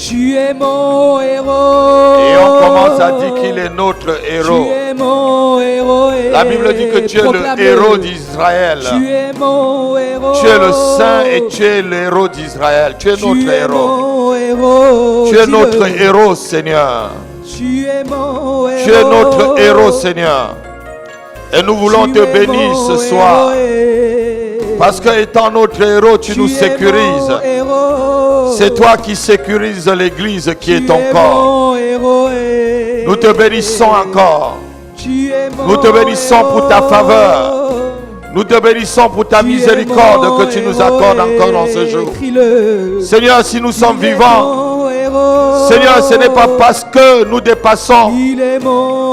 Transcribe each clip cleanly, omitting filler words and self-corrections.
Tu es mon héros. Et on commence à dire qu'il est notre héros. Tu es mon héros. La Bible dit que tu es le héros d'Israël. Tu es mon héros. Tu es le saint et tu es le héros d'Israël. Tu es notre héros. Héros. Tu es notre héros, Seigneur. Tu es mon héros. Tu es notre héros, Seigneur. Et nous voulons te bénir ce soir. Parce que étant notre héros, tu nous sécurises. C'est toi qui sécurises l'église qui est ton corps. Nous te bénissons encore. Nous te bénissons pour ta faveur. Nous te bénissons pour ta miséricorde que tu nous accordes encore dans ce jour. Seigneur, si nous sommes vivants, Seigneur, ce n'est pas parce que nous dépassons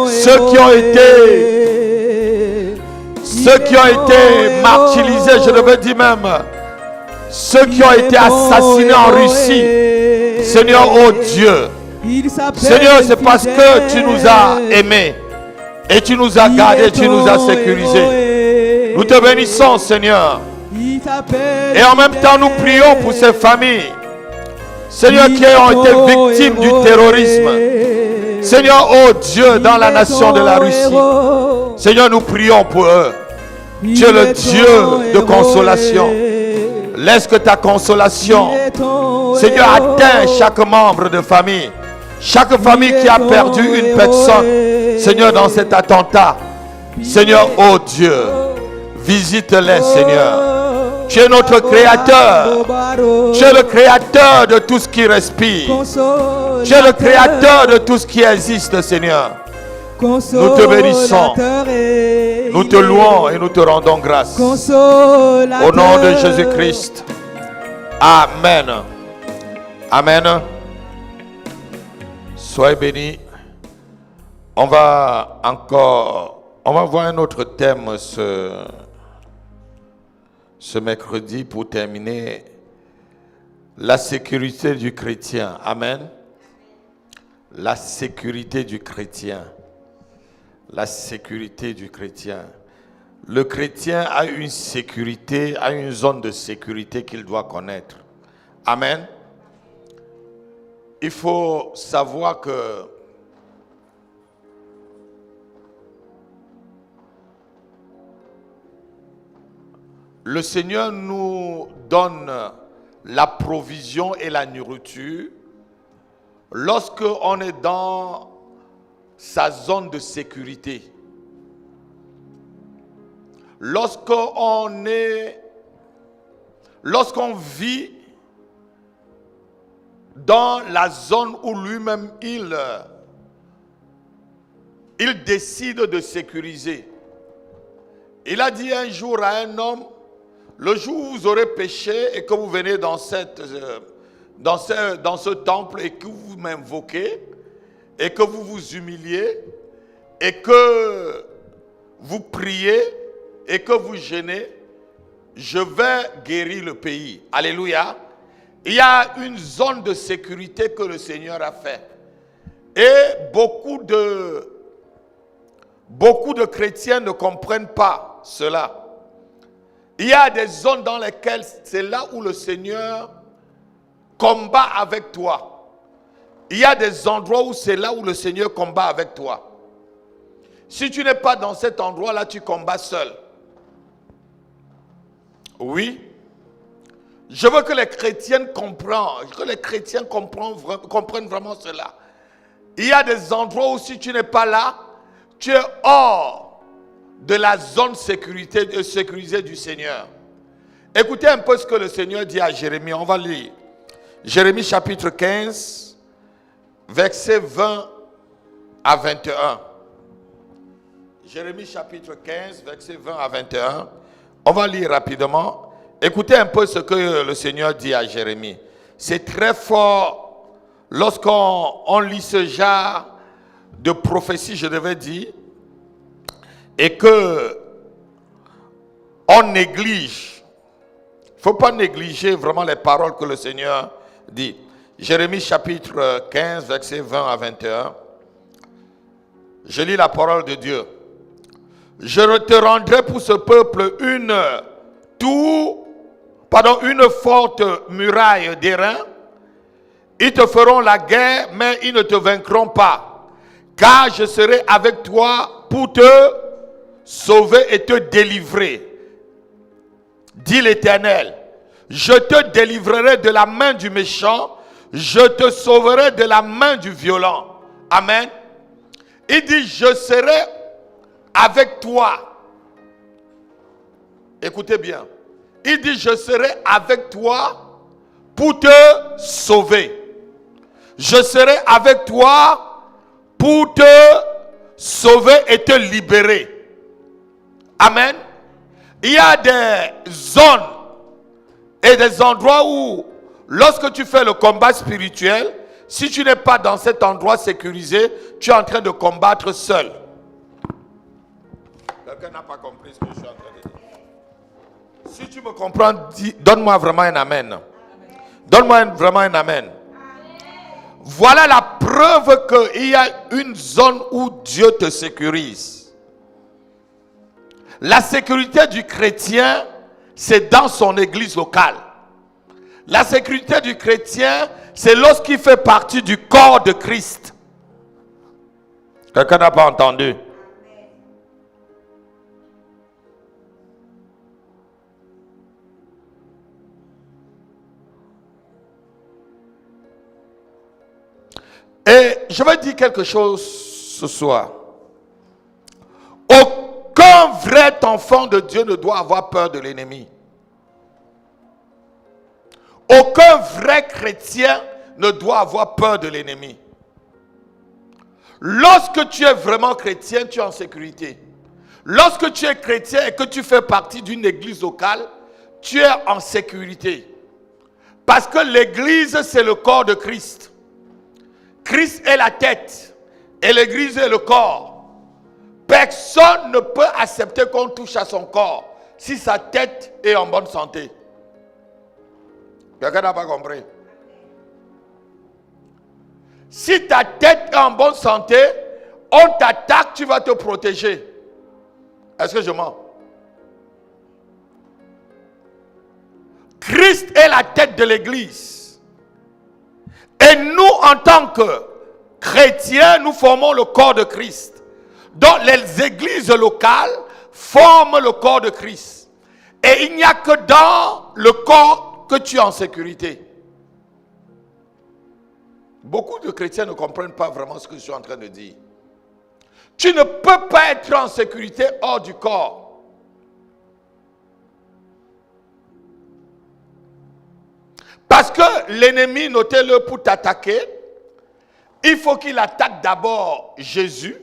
ceux qui ont été martyrisés, je devais dire même, ceux qui ont été assassinés en Russie. Seigneur, oh Dieu, Seigneur, c'est parce que tu nous as aimés et tu nous as gardés, tu nous as sécurisés. Nous te bénissons, Seigneur. Et en même temps, nous prions pour ces familles, Seigneur, qui ont été victimes du terrorisme. Seigneur, oh Dieu, dans la nation de la Russie. Seigneur, nous prions pour eux. Tu es le Dieu de consolation. Laisse que ta consolation, Seigneur, atteigne chaque membre de famille. Chaque famille qui a perdu une personne, Seigneur, dans cet attentat. Seigneur, oh Dieu, visite-les, Seigneur. Tu es notre créateur. Tu es le créateur de tout ce qui respire. Tu es le créateur de tout ce qui existe, Seigneur. Nous te bénissons. Nous te louons et nous te rendons grâce. Au nom de Jésus-Christ. Amen. Amen. Soyez bénis. On va voir un autre thème ce mercredi pour terminer. La sécurité du chrétien. Amen. La sécurité du chrétien. La sécurité du chrétien. Le chrétien a une sécurité, a une zone de sécurité qu'il doit connaître. Amen. Il faut savoir que le Seigneur nous donne la provision et la nourriture lorsque on est dans sa zone de sécurité. Lorsqu'on vit dans la zone où lui-même il décide de sécuriser. Il a dit un jour à un homme, le jour où vous aurez péché et que vous venez dans ce temple et que vous m'invoquez et que vous vous humiliez et que vous priez et que vous jeûnez, je vais guérir le pays. Alléluia. Il y a une zone de sécurité que le Seigneur a fait. Et beaucoup de chrétiens ne comprennent pas cela. Il y a des zones dans lesquelles c'est là où le Seigneur combat avec toi. Il y a des endroits où c'est là où le Seigneur combat avec toi. Si tu n'es pas dans cet endroit-là, tu combats seul. Oui. Je veux que les chrétiens comprennent vraiment cela. Il y a des endroits où si tu n'es pas là, tu es hors de la zone sécurisée du Seigneur. Écoutez un peu ce que le Seigneur dit à Jérémie. On va lire. Jérémie chapitre 15, versets 20 à 21. Jérémie chapitre 15, versets 20 à 21. On va lire rapidement. Écoutez un peu ce que le Seigneur dit à Jérémie. C'est très fort lorsqu'on lit ce genre de prophétie, je devais dire, et que on néglige. Il ne faut pas négliger vraiment les paroles que le Seigneur dit. Jérémie chapitre 15, versets 20 à 21. Je lis la parole de Dieu. Je te rendrai pour ce peuple une forte muraille d'airain Ils te feront la guerre, mais ils ne te vaincront pas. Car je serai avec toi pour te sauver et te délivrer. Dit l'Éternel. Je te délivrerai de la main du méchant. Je te sauverai de la main du violent. Amen. Il dit, je serai avec toi. Écoutez bien. Il dit, je serai avec toi pour te sauver. Je serai avec toi pour te sauver et te libérer. Amen. Il y a des zones et des endroits où, lorsque tu fais le combat spirituel, si tu n'es pas dans cet endroit sécurisé, tu es en train de combattre seul. Quelqu'un n'a pas compris ce que je suis en train de dire. Si tu me comprends, donne-moi vraiment un amen. Donne-moi vraiment un amen. Voilà la preuve qu'il y a une zone où Dieu te sécurise. La sécurité du chrétien, c'est dans son église locale. La sécurité du chrétien, c'est lorsqu'il fait partie du corps de Christ. Quelqu'un n'a pas entendu? Et je vais dire quelque chose ce soir. Aucun vrai enfant de Dieu ne doit avoir peur de l'ennemi. Aucun vrai chrétien ne doit avoir peur de l'ennemi. Lorsque tu es vraiment chrétien, tu es en sécurité. Lorsque tu es chrétien et que tu fais partie d'une église locale, tu es en sécurité. Parce que l'église, c'est le corps de Christ. Christ est la tête et l'église est le corps. Personne ne peut accepter qu'on touche à son corps si sa tête est en bonne santé. Quelqu'un n'a pas compris? Si ta tête est en bonne santé, on t'attaque, tu vas te protéger. Est-ce que je mens? Christ est la tête de l'église. Et nous, en tant que chrétiens, nous formons le corps de Christ. Donc les églises locales forment le corps de Christ. Et il n'y a que dans le corps que tu es en sécurité. Beaucoup de chrétiens ne comprennent pas vraiment ce que je suis en train de dire. Tu ne peux pas être en sécurité hors du corps. Parce que l'ennemi, notez-le, pour t'attaquer, il faut qu'il attaque d'abord Jésus.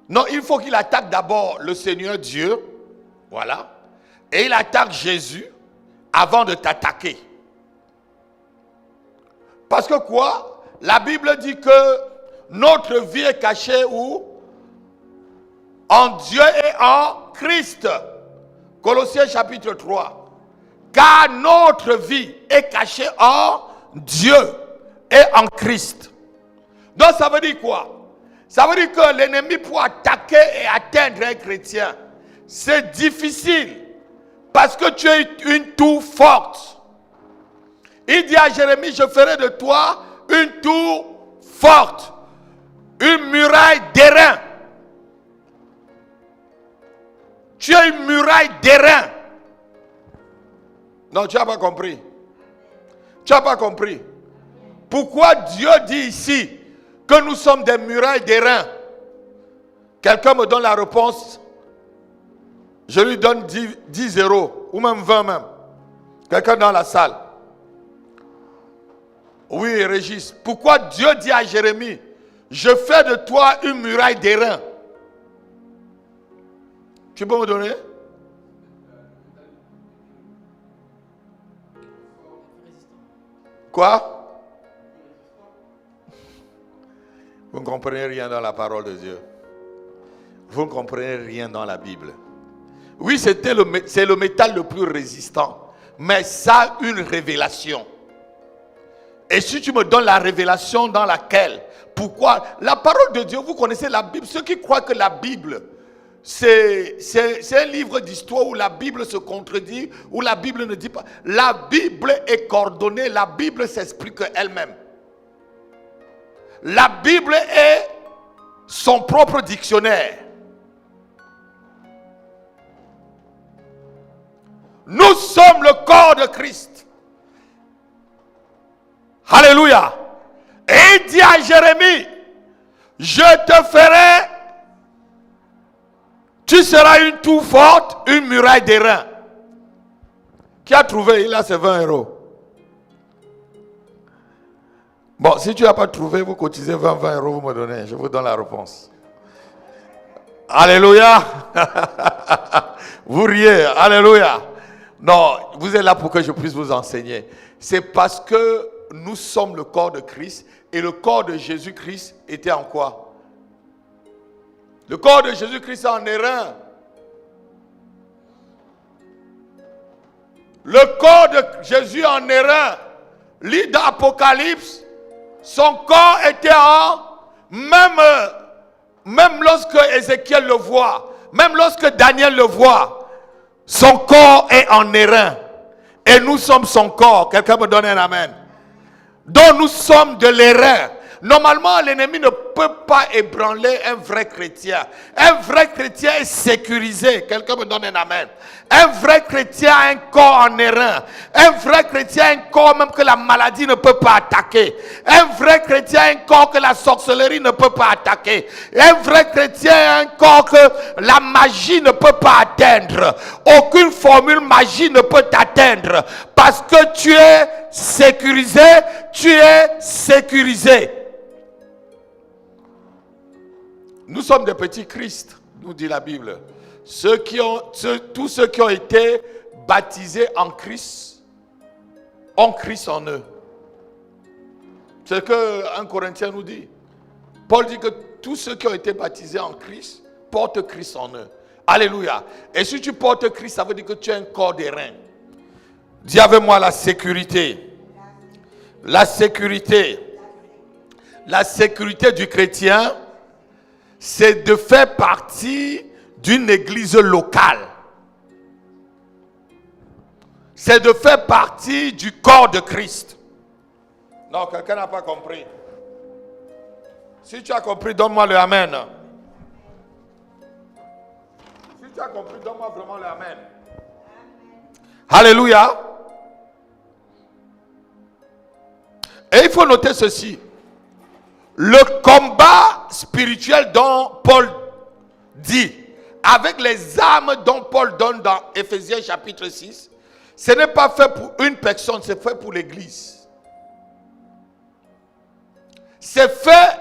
Non, il faut qu'il attaque d'abord le Seigneur Dieu. Voilà. Et il attaque Jésus avant de t'attaquer. Parce que quoi? La Bible dit que notre vie est cachée où? En Dieu et en Christ. Colossiens chapitre 3. Car notre vie est cachée en Dieu et en Christ. Donc ça veut dire quoi? Ça veut dire que l'ennemi pour attaquer et atteindre un chrétien, c'est difficile. Parce que tu es une tour forte. Il dit à Jérémie, je ferai de toi une tour forte. Une muraille d'airain. Tu es une muraille d'airain. Non, tu n'as pas compris. Tu n'as pas compris. Pourquoi Dieu dit ici que nous sommes des murailles d'airain? Quelqu'un me donne la réponse. Je lui donne 10 euros, ou même 20 même. Quelqu'un dans la salle. Oui, Régis. Pourquoi Dieu dit à Jérémie, je fais de toi une muraille d'airain? Tu peux me donner? Quoi? Vous ne comprenez rien dans la parole de Dieu. Vous ne comprenez rien dans la Bible. Oui, c'est le métal le plus résistant. Mais ça a une révélation. Et si tu me donnes la révélation dans laquelle, pourquoi? La parole de Dieu, vous connaissez la Bible. Ceux qui croient que la Bible c'est un livre d'histoire où la Bible se contredit, où la Bible ne dit pas. La Bible est coordonnée, la Bible s'explique elle-même. La Bible est son propre dictionnaire. Nous sommes le corps de Christ. Alléluia. Et il dit à Jérémie, je te ferai, tu seras une tour forte, une muraille d'airain. Qui a trouvé? Il a ses 20 €. Bon, si tu n'as pas trouvé, vous cotisez 20 €, vous me donnez, je vous donne la réponse. Alléluia. Vous riez, alléluia. Non, vous êtes là pour que je puisse vous enseigner. C'est parce que nous sommes le corps de Christ et le corps de Jésus-Christ était en quoi? Le corps de Jésus-Christ est en airain. Le corps de Jésus en airain. Lit d'Apocalypse, son corps était en... Même lorsque Ézéchiel le voit, même lorsque Daniel le voit, son corps est en airain. Et nous sommes son corps. Quelqu'un me donne un amen. Donc nous sommes de l'airain. Normalement, l'ennemi ne peut pas ébranler un vrai chrétien. Un vrai chrétien est sécurisé. Quelqu'un me donne un amen. Un vrai chrétien a un corps en airain. Un vrai chrétien a un corps même que la maladie ne peut pas attaquer. Un vrai chrétien a un corps que la sorcellerie ne peut pas attaquer. Un vrai chrétien a un corps que la magie ne peut pas atteindre. Aucune formule magie ne peut t'atteindre. Parce que tu es sécurisé, tu es sécurisé. Nous sommes des petits Christ, nous dit la Bible. Tous ceux qui ont été baptisés en Christ ont Christ en eux. C'est ce que 1 Corinthiens nous dit. Paul dit que tous ceux qui ont été baptisés en Christ portent Christ en eux. Alléluia. Et si tu portes Christ, ça veut dire que tu as un corps d'airain. Dis avec moi la sécurité. La sécurité. La sécurité du chrétien, c'est de faire partie d'une église locale. C'est de faire partie du corps de Christ. Non, quelqu'un n'a pas compris. Si tu as compris, donne-moi le amen. Si tu as compris, donne-moi vraiment le amen. Alléluia. Et il faut noter ceci. Le combat spirituel dont Paul dit, avec les armes dont Paul donne dans Éphésiens chapitre 6, ce n'est pas fait pour une personne, c'est fait pour l'église. C'est fait,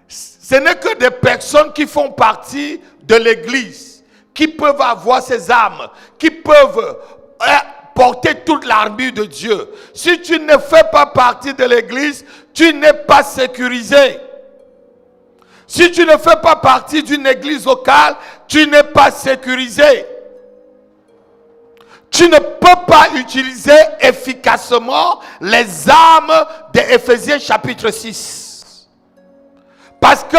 ce n'est que des personnes qui font partie de l'église, qui peuvent avoir ces armes, qui peuvent porter toute l'armure de Dieu. Si tu ne fais pas partie de l'église, tu n'es pas sécurisé. Si tu ne fais pas partie d'une église locale, tu n'es pas sécurisé. Tu ne peux pas utiliser efficacement les armes d'Éphésiens chapitre 6. Parce que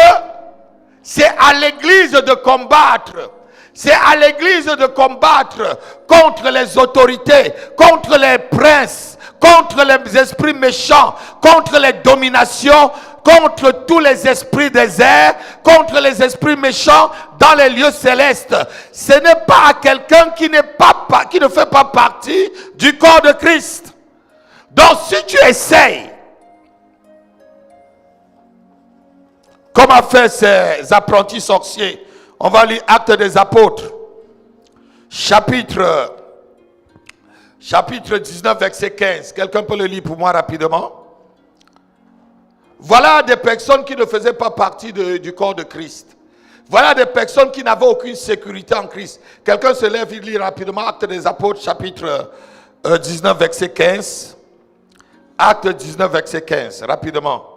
c'est à l'église de combattre. C'est à l'église de combattre contre les autorités, contre les princes, contre les esprits méchants, contre les dominations, contre tous les esprits des airs, contre les esprits méchants dans les lieux célestes. Ce n'est pas à quelqu'un qui ne fait pas partie du corps de Christ. Donc si tu essayes, comme a fait ces apprentis sorciers, on va lire Actes des Apôtres, chapitre 19, verset 15. Quelqu'un peut le lire pour moi rapidement? Voilà des personnes qui ne faisaient pas partie du corps de Christ. Voilà des personnes qui n'avaient aucune sécurité en Christ. Quelqu'un se lève, il lit rapidement Actes des Apôtres, chapitre 19, verset 15. Actes 19, verset 15, rapidement.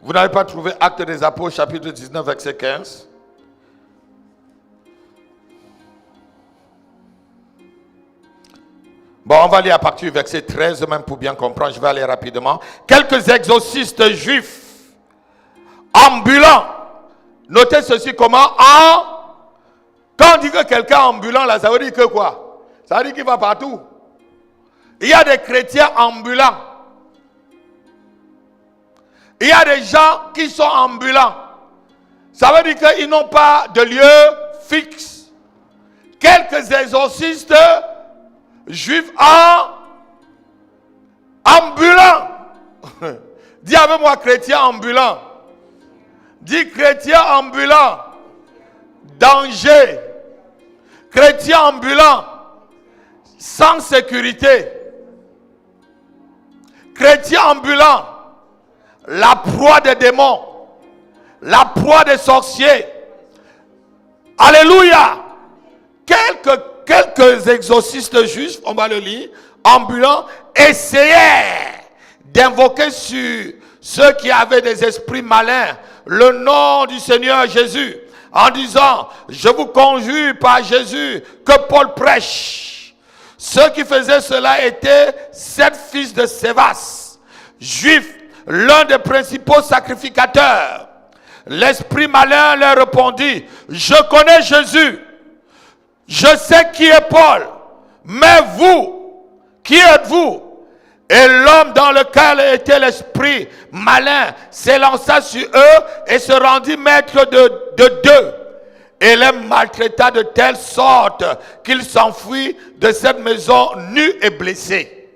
Vous n'avez pas trouvé Actes des Apôtres, chapitre 19, verset 15? Bon, on va aller à partir du verset 13, même pour bien comprendre, je vais aller rapidement. Quelques exorcistes juifs ambulant. Notez ceci comment quand on dit que quelqu'un est ambulant, là, ça veut dire que quoi? Ça veut dire qu'il va partout. Il y a des chrétiens ambulants. Il y a des gens qui sont ambulants. Ça veut dire qu'ils n'ont pas de lieu fixe. Quelques exorcistes juifs ambulants. Dis avec moi, chrétien ambulant. Dis chrétien ambulant. Danger. Chrétien ambulant. Sans sécurité. Chrétien ambulant. La proie des démons. La proie des sorciers. Alléluia. Quelques exorcistes juifs, on va le lire, ambulants, essayaient d'invoquer sur ceux qui avaient des esprits malins le nom du Seigneur Jésus, en disant, je vous conjure par Jésus que Paul prêche. Ceux qui faisaient cela étaient 7 fils de Sévas, juifs, l'un des principaux sacrificateurs. L'esprit malin leur répondit, je connais Jésus, je sais qui est Paul, mais vous, qui êtes-vous? Et l'homme dans lequel était l'esprit malin s'élança sur eux et se rendit maître de deux. Et les maltraita de telle sorte qu'ils s'enfuient de cette maison nus et blessés.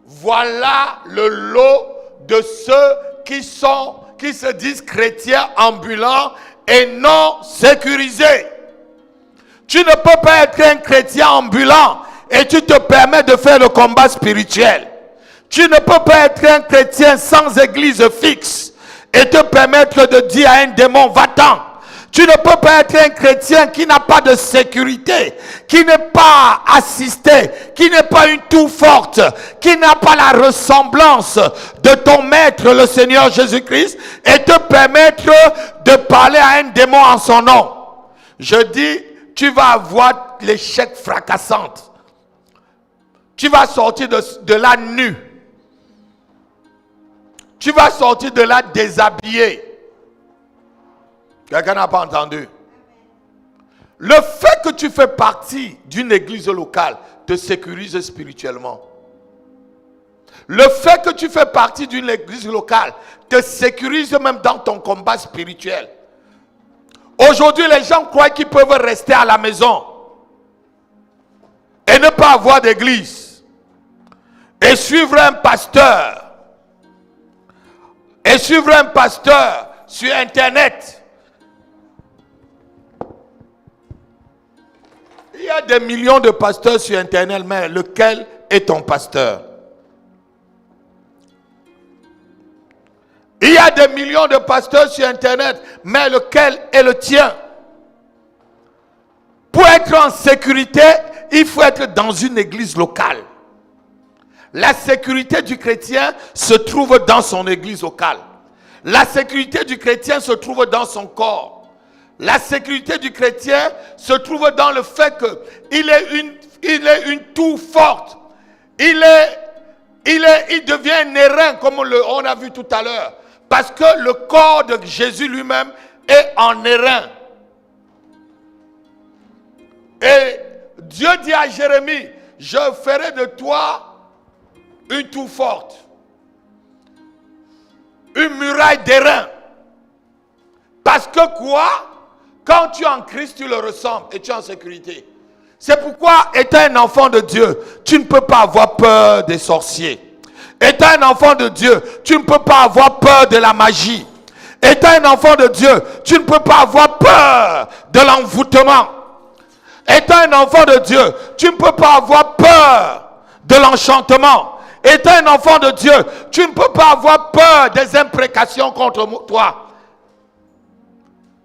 Voilà le lot de ceux qui se disent chrétiens ambulants et non sécurisés. Tu ne peux pas être un chrétien ambulant et tu te permets de faire le combat spirituel. Tu ne peux pas être un chrétien sans église fixe et te permettre de dire à un démon, va-t'en. Tu ne peux pas être un chrétien qui n'a pas de sécurité, qui n'est pas assisté, qui n'est pas une tour forte, qui n'a pas la ressemblance de ton maître, le Seigneur Jésus-Christ, et te permettre de parler à un démon en son nom. Je dis, tu vas avoir l'échec fracassant. Tu vas sortir de là nu. Tu vas sortir de là déshabillé. Quelqu'un n'a pas entendu? Le fait que tu fais partie d'une église locale te sécurise spirituellement. Le fait que tu fais partie d'une église locale te sécurise même dans ton combat spirituel. Aujourd'hui, les gens croient qu'ils peuvent rester à la maison et ne pas avoir d'église et suivre un pasteur. Et suivre un pasteur sur Internet. Il y a des millions de pasteurs sur Internet, mais lequel est ton pasteur? Il y a des millions de pasteurs sur Internet, mais lequel est le tien? Pour être en sécurité, il faut être dans une église locale. La sécurité du chrétien se trouve dans son église locale. La sécurité du chrétien se trouve dans son corps. La sécurité du chrétien se trouve dans le fait qu'il est une tour forte. Il devient un airain, comme on a vu tout à l'heure. Parce que le corps de Jésus lui-même est en airain. Et Dieu dit à Jérémie, je ferai de toi une tour forte, une muraille d'airain. Parce que quoi? Quand tu es en Christ, tu le ressembles et tu es en sécurité. C'est pourquoi, étant un enfant de Dieu, tu ne peux pas avoir peur des sorciers. Étant un enfant de Dieu, tu ne peux pas avoir peur de la magie. Étant un enfant de Dieu, tu ne peux pas avoir peur de l'envoûtement. Étant un enfant de Dieu, tu ne peux pas avoir peur de l'enchantement. Étant un enfant de Dieu, tu ne peux pas avoir peur des imprécations contre toi.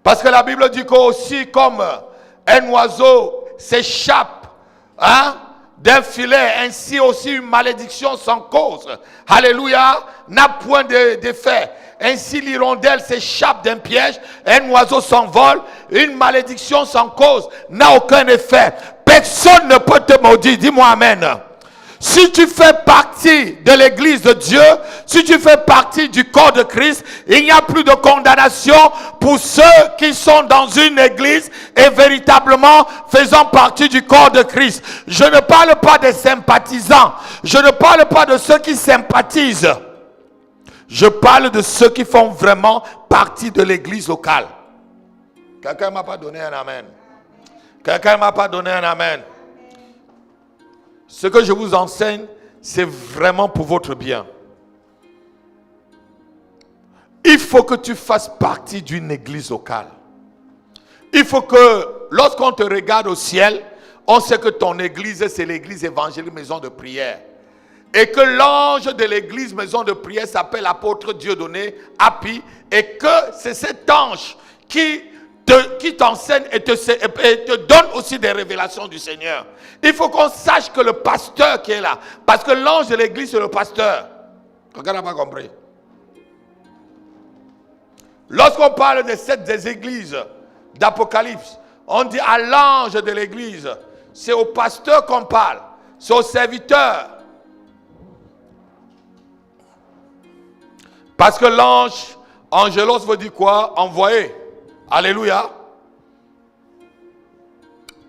Parce que la Bible dit qu'aussi comme un oiseau s'échappe d'un filet, ainsi aussi une malédiction sans cause, alléluia, n'a point d'effet. Ainsi l'hirondelle s'échappe d'un piège, un oiseau s'envole, une malédiction sans cause n'a aucun effet. Personne ne peut te maudire, dis-moi amen. Si tu fais partie de l'église de Dieu, si tu fais partie du corps de Christ, il n'y a plus de condamnation pour ceux qui sont dans une église et véritablement faisant partie du corps de Christ. Je ne parle pas des sympathisants. Je ne parle pas de ceux qui sympathisent. Je parle de ceux qui font vraiment partie de l'église locale. Quelqu'un ne m'a pas donné un amen. Quelqu'un ne m'a pas donné un amen. Ce que je vous enseigne, c'est vraiment pour votre bien. Il faut que tu fasses partie d'une église locale. Il faut que, lorsqu'on te regarde au ciel, on sait que ton église, c'est l'église évangélique maison de prière. Et que l'ange de l'église maison de prière s'appelle apôtre Dieudonné, Api, et que c'est cet ange qui t'enseigne et te donne aussi des révélations du Seigneur. Il faut qu'on sache que le pasteur qui est là, parce que l'ange de l'église c'est le pasteur. Quelqu'un n'a pas compris. Lorsqu'on parle des églises d'Apocalypse, on dit à l'ange de l'église, c'est au pasteur qu'on parle, c'est au serviteur. Parce que l'ange, angelos veut dire quoi? Envoyé. Alléluia.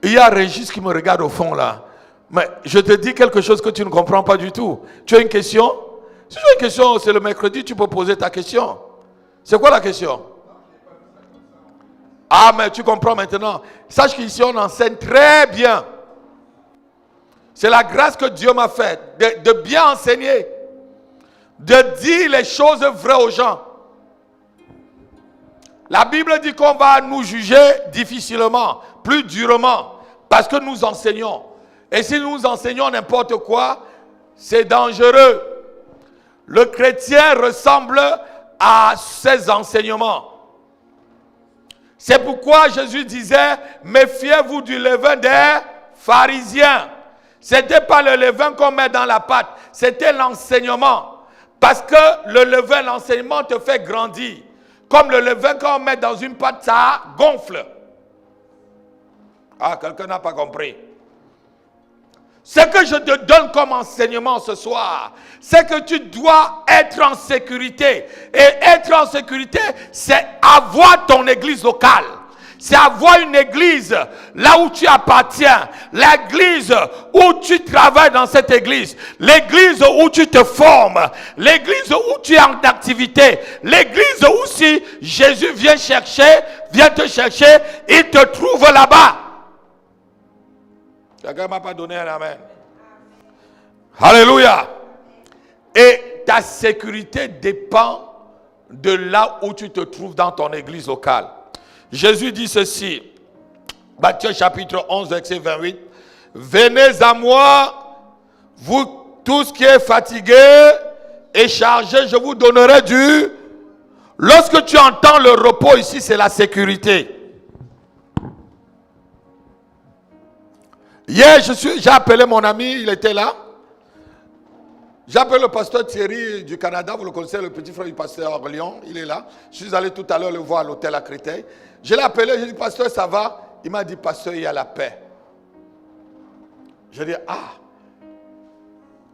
Il y a Régis qui me regarde au fond là. Mais je te dis quelque chose que tu ne comprends pas du tout. Tu as une question? Si tu as une question, c'est le mercredi, tu peux poser ta question. C'est quoi la question? Ah, mais tu comprends maintenant. Sache qu'ici, on enseigne très bien. C'est la grâce que Dieu m'a faite de bien enseigner. De dire les choses vraies aux gens. La Bible dit qu'on va nous juger difficilement, plus durement, parce que nous enseignons. Et si nous enseignons n'importe quoi, c'est dangereux. Le chrétien ressemble à ses enseignements. C'est pourquoi Jésus disait, méfiez-vous du levain des pharisiens. C'était pas le levain qu'on met dans la pâte, c'était l'enseignement. Parce que le levain, l'enseignement te fait grandir. Comme le levain qu'on met dans une pâte, ça gonfle. Ah, quelqu'un n'a pas compris. Ce que je te donne comme enseignement ce soir, c'est que tu dois être en sécurité. Et être en sécurité, c'est avoir ton église locale. C'est avoir une église là où tu appartiens. L'église où tu travailles dans cette église. L'église où tu te formes. L'église où tu es en activité. L'église où si Jésus vient te chercher, il te trouve là-bas. Quelqu'un ne m'a pas donné un amen. Alléluia. Et ta sécurité dépend de là où tu te trouves dans ton église locale. Jésus dit ceci, Matthieu chapitre 11, verset 28. Venez à moi, vous tous qui êtes fatigués et chargés, je vous donnerai du... Lorsque tu entends le repos ici, c'est la sécurité. Hier, j'ai appelé mon ami, il était là. J'ai appelé le pasteur Thierry du Canada, vous le connaissez, le petit frère du pasteur Lyon, il est là. Je suis allé tout à l'heure le voir à l'hôtel à Créteil. Je l'ai appelé, j'ai dit, pasteur, ça va? Il m'a dit, pasteur, il y a la paix. Je dis, ah.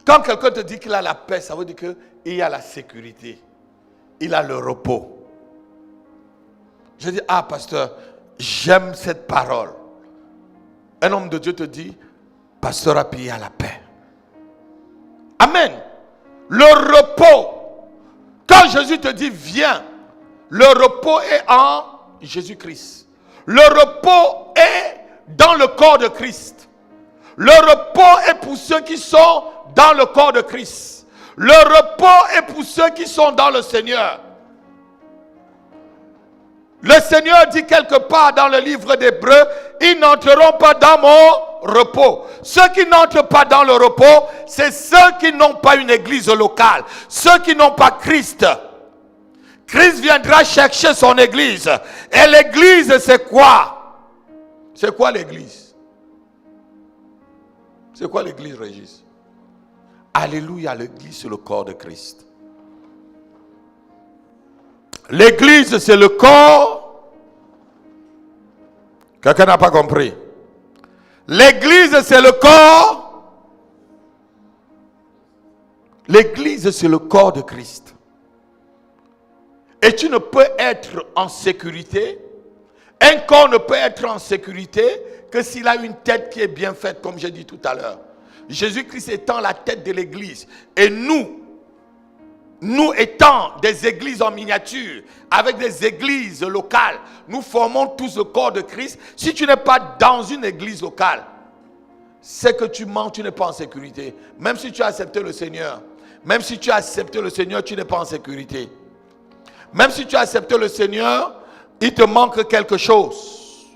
Quand quelqu'un te dit qu'il a la paix, ça veut dire qu'il y a la sécurité. Il a le repos. Je dis, ah, pasteur, j'aime cette parole. Un homme de Dieu te dit, pasteur Api, il y a la paix. Amen. Le repos. Quand Jésus te dit, viens, le repos est en Jésus-Christ. Le repos est dans le corps de Christ. Le repos est pour ceux qui sont dans le corps de Christ. Le repos est pour ceux qui sont dans le Seigneur. Le Seigneur dit quelque part dans le livre d'Hébreux, ils n'entreront pas dans mon repos. Ceux qui n'entrent pas dans le repos, c'est ceux qui n'ont pas une église locale. Ceux qui n'ont pas Christ. Christ viendra chercher son église. Et l'église, c'est quoi? C'est quoi l'église? C'est quoi l'église, Régis? Alléluia, l'église, c'est le corps de Christ. L'église, c'est le corps. Quelqu'un n'a pas compris. L'église, c'est le corps L'église, c'est le corps de Christ. Et tu ne peux être en sécurité. Un corps ne peut être en sécurité que s'il a une tête qui est bien faite, comme j'ai dit tout à l'heure. Jésus-Christ étant la tête de l'église. Et nous étant des églises en miniature, avec des églises locales, nous formons tous le corps de Christ. Si tu n'es pas dans une église locale, c'est que tu mens, tu n'es pas en sécurité. Même si tu as accepté le Seigneur, tu n'es pas en sécurité. Même si tu as accepté le Seigneur, il te manque quelque chose.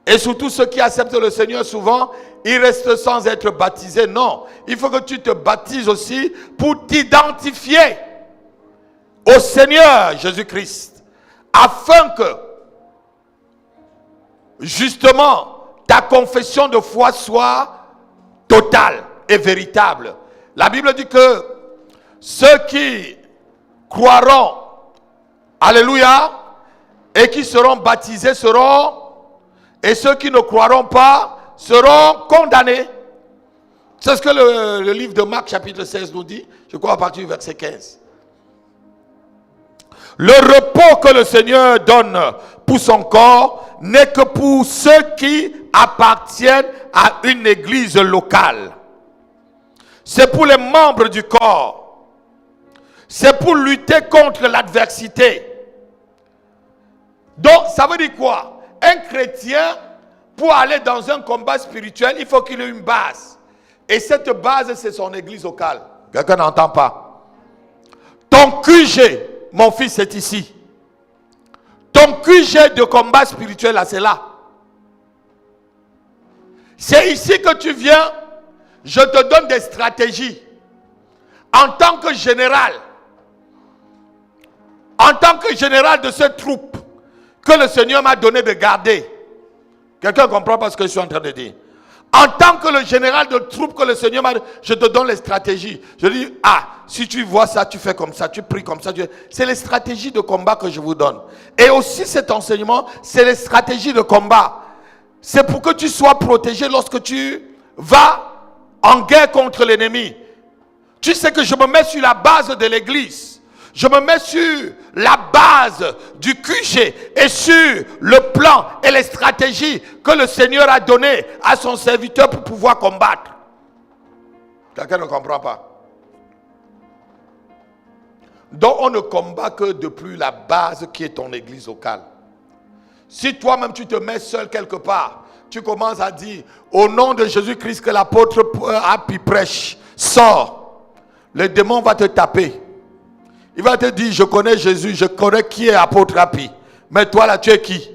Et surtout ceux qui acceptent le Seigneur, souvent, ils restent sans être baptisés. Non, il faut que tu te baptises aussi pour t'identifier au Seigneur Jésus-Christ. Afin que, justement, ta confession de foi soit totale et véritable. La Bible dit que ceux qui croiront, alléluia, et qui seront baptisés seront, et ceux qui ne croiront pas seront condamnés. C'est ce que le livre de Marc chapitre 16 nous dit, je crois à partir du verset 15. Le repos que le Seigneur donne pour son corps n'est que pour ceux qui appartiennent à une église locale. C'est pour les membres du corps. C'est pour lutter contre l'adversité. Donc, ça veut dire quoi? Un chrétien, pour aller dans un combat spirituel, il faut qu'il ait une base. Et cette base, c'est son église locale. Quelqu'un n'entend pas? Ton QG, mon fils, c'est ici. Ton QG de combat spirituel, là, c'est là. C'est ici que tu viens. Je te donne des stratégies. En tant que général de cette troupe que le Seigneur m'a donné de garder. Quelqu'un ne comprend pas ce que je suis en train de dire? En tant que le général de troupe que le Seigneur m'a donné, je te donne les stratégies. Je dis, si tu vois ça, tu fais comme ça, tu pries comme ça. C'est les stratégies de combat que je vous donne. Et aussi cet enseignement, c'est les stratégies de combat. C'est pour que tu sois protégé lorsque tu vas en guerre contre l'ennemi. Tu sais que je me mets sur la base de l'église. Je me mets sur la base du QG et sur le plan et les stratégies que le Seigneur a donné à son serviteur pour pouvoir combattre. Quelqu'un ne comprend pas? Donc on ne combat que depuis la base qui est ton église locale. Si toi-même tu te mets seul quelque part, tu commences à dire au nom de Jésus-Christ que l'apôtre Happy prêche, sors. Le démon va te taper. Il va te dire, je connais Jésus, je connais qui est apôtre Happy. Mais toi là, tu es qui?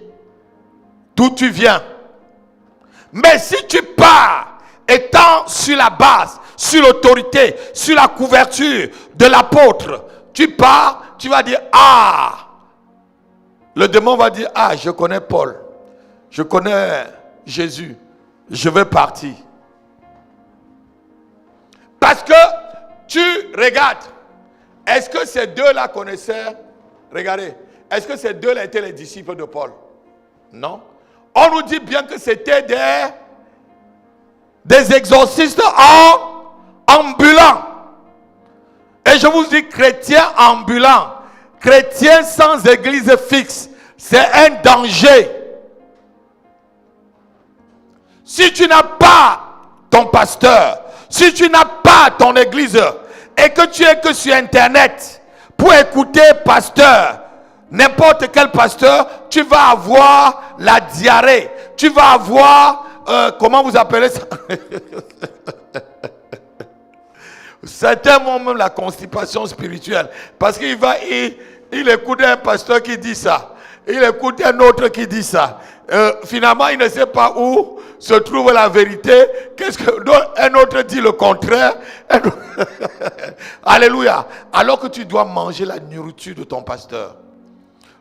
D'où tu viens? Mais si tu pars, étant sur la base, sur l'autorité, sur la couverture de l'apôtre, tu pars, tu vas dire, le démon va dire, je connais Paul, je connais Jésus, je vais partir. Parce que tu regardes, est-ce que ces deux-là connaissaient, regardez, est-ce que ces deux-là étaient les disciples de Paul? Non. On nous dit bien que c'était des exorcistes ambulants. Et je vous dis, chrétiens ambulants, chrétiens sans église fixe, c'est un danger. Si tu n'as pas ton pasteur, si tu n'as pas ton église, et que tu es que sur internet pour écouter pasteur, n'importe quel pasteur, tu vas avoir la diarrhée, tu vas avoir comment vous appelez ça? Certains ont même la constipation spirituelle, parce qu'il écoute un pasteur qui dit ça, il écoute un autre qui dit ça. Finalement, il ne sait pas où se trouve la vérité. Un autre dit le contraire. Alléluia. Alors que tu dois manger la nourriture de ton pasteur.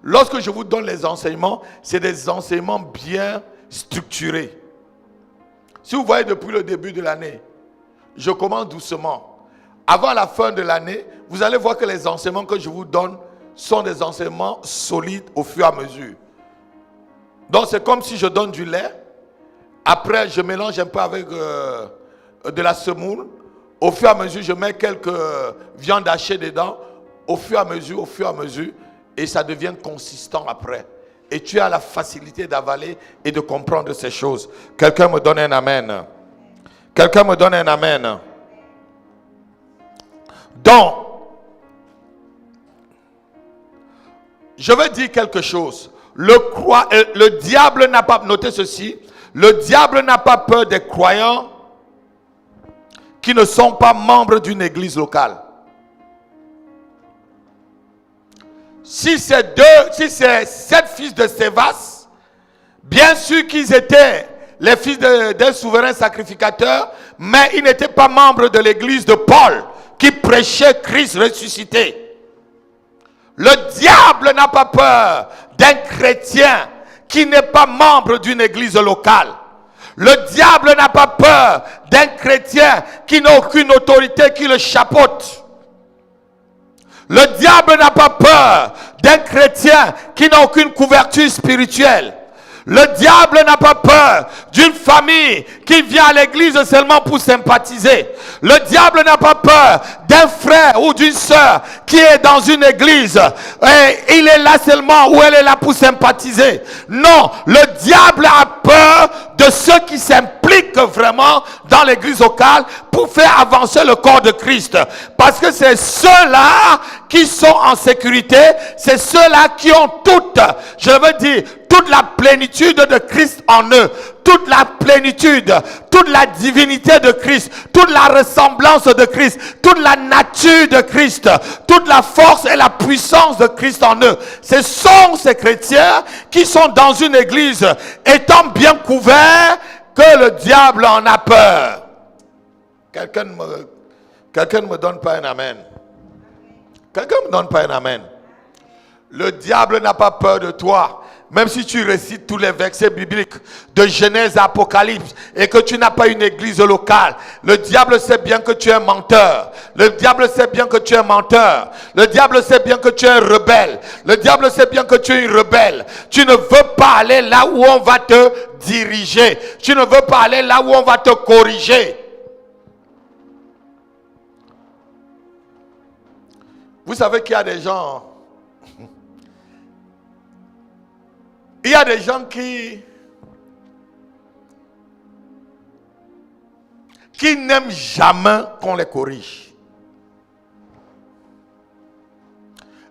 Lorsque je vous donne les enseignements, c'est des enseignements bien structurés. Si vous voyez depuis le début de l'année, je commence doucement. Avant la fin de l'année, vous allez voir que les enseignements que je vous donne sont des enseignements solides au fur et à mesure. Donc c'est comme si je donne du lait. Après je mélange un peu avec de la semoule Au fur et à mesure, je mets quelques viandes hachées dedans. Au fur et à mesure, et ça devient consistant après. Et tu as la facilité d'avaler et de comprendre ces choses. Quelqu'un me donne un amen. Quelqu'un me donne un amen. Donc, je vais dire quelque chose. Le diable n'a pas, notez ceci, le diable n'a pas peur des croyants qui ne sont pas membres d'une église locale. Si c'est 7 fils de Sévas, bien sûr qu'ils étaient les fils d'un souverain sacrificateur, mais ils n'étaient pas membres de l'église de Paul qui prêchait Christ ressuscité. Le diable n'a pas peur d'un chrétien qui n'est pas membre d'une église locale. Le diable n'a pas peur d'un chrétien qui n'a aucune autorité qui le chapeaute. Le diable n'a pas peur d'un chrétien qui n'a aucune couverture spirituelle. Le diable n'a pas peur d'une famille qui vient à l'église seulement pour sympathiser. Le diable n'a pas peur d'un frère ou d'une sœur qui est dans une église et il est là seulement ou elle est là pour sympathiser. Non, le diable a peur de ceux qui s'impliquent vraiment dans l'église locale pour faire avancer le corps de Christ. Parce que c'est ceux-là qui sont en sécurité, c'est ceux-là qui ont toute la plénitude de Christ en eux, toute la plénitude, toute la divinité de Christ, toute la ressemblance de Christ, toute la nature de Christ, toute la force et la puissance de Christ en eux. Ce sont ces chrétiens qui sont dans une église étant bien couverts que le diable en a peur. Quelqu'un ne me donne pas un amen. Quelqu'un ne me donne pas un amen. Le diable n'a pas peur de toi. Même si tu récites tous les versets bibliques de Genèse à Apocalypse et que tu n'as pas une église locale, le diable sait bien que tu es un menteur. Le diable sait bien que tu es un menteur. Le diable sait bien que tu es un rebelle. Le diable sait bien que tu es une rebelle. Tu ne veux pas aller là où on va te diriger. Tu ne veux pas aller là où on va te corriger. Vous savez qu'il y a des gens... Il y a des gens qui n'aiment jamais qu'on les corrige.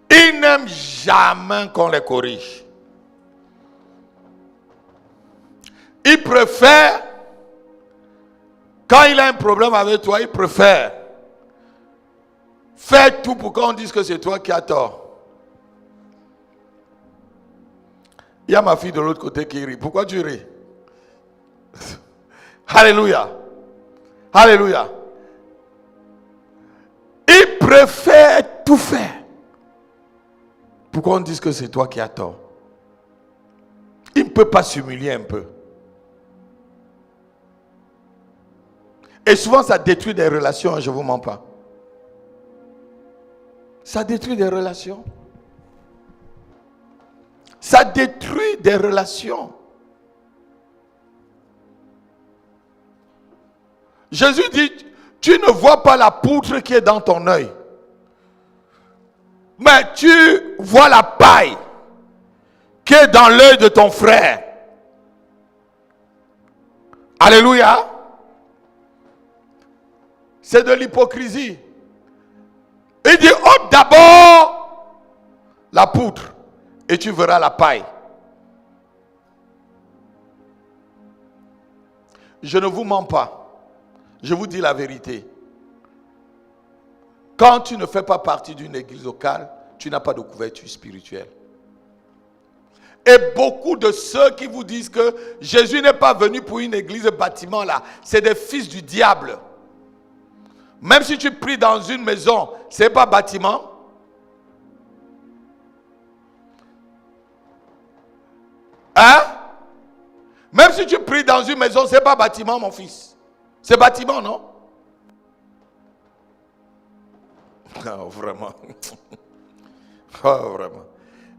Ils n'aiment jamais qu'on les corrige. Ils préfèrent, quand il a un problème avec toi, ils préfèrent faire tout pour qu'on dise que c'est toi qui as tort. Il y a ma fille de l'autre côté qui rit. Pourquoi tu ris? Alléluia. Alléluia. Il préfère tout faire pour qu'on dise que c'est toi qui as tort. Il ne peut pas s'humilier un peu. Et souvent ça détruit des relations, je ne vous mens pas. Ça détruit des relations. Ça détruit des relations. Jésus dit, tu ne vois pas la poutre qui est dans ton œil, mais tu vois la paille qui est dans l'œil de ton frère. Alléluia. C'est de l'hypocrisie. Il dit, ôte d'abord la poutre et tu verras la paille. Je ne vous mens pas. Je vous dis la vérité. Quand tu ne fais pas partie d'une église locale, tu n'as pas de couverture spirituelle. Et beaucoup de ceux qui vous disent que Jésus n'est pas venu pour une église bâtiment là, c'est des fils du diable. Même si tu pries dans une maison, ce n'est pas bâtiment. Hein? Même si tu pries dans une maison, ce n'est pas bâtiment, mon fils. C'est bâtiment, non? Oh, vraiment. Oh, vraiment.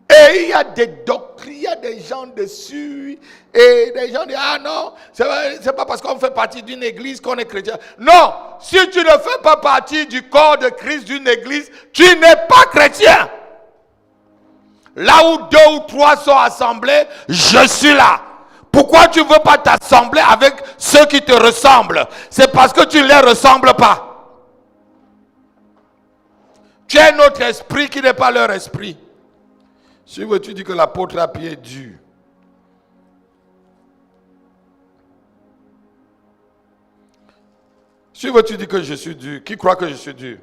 Et il y a des doctrines il y a des gens dessus et des gens disent, ah non, c'est pas parce qu'on fait partie d'une église qu'on est chrétien. Non, si tu ne fais pas partie du corps de Christ d'une église, tu n'es pas chrétien. Là où 2 ou 3 sont assemblés, je suis là. Pourquoi tu ne veux pas t'assembler avec ceux qui te ressemblent? C'est parce que tu ne les ressembles pas. Tu as un autre esprit qui n'est pas leur esprit. Si tu dis que l'apôtre à pied est dur. Si tu dis que je suis dur, qui croit que je suis dur?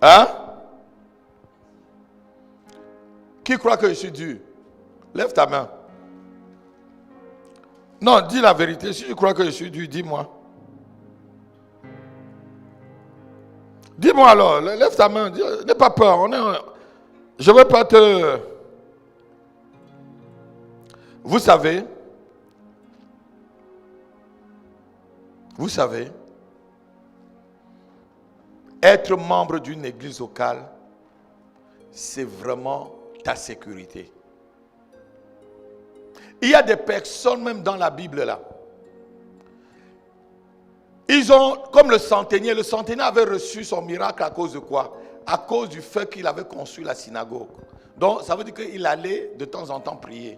Hein? Qui croit que je suis dur? Lève ta main. Non, dis la vérité. Si tu crois que je suis dur, dis-moi. Dis-moi alors, lève ta main. N'aie pas peur. Je ne veux pas te... Vous savez, être membre d'une église locale, c'est vraiment ta sécurité. Il y a des personnes, même dans la Bible là, ils ont, comme le centenier avait reçu son miracle à cause de quoi? À cause du fait qu'il avait construit la synagogue. Donc ça veut dire qu'il allait de temps en temps prier.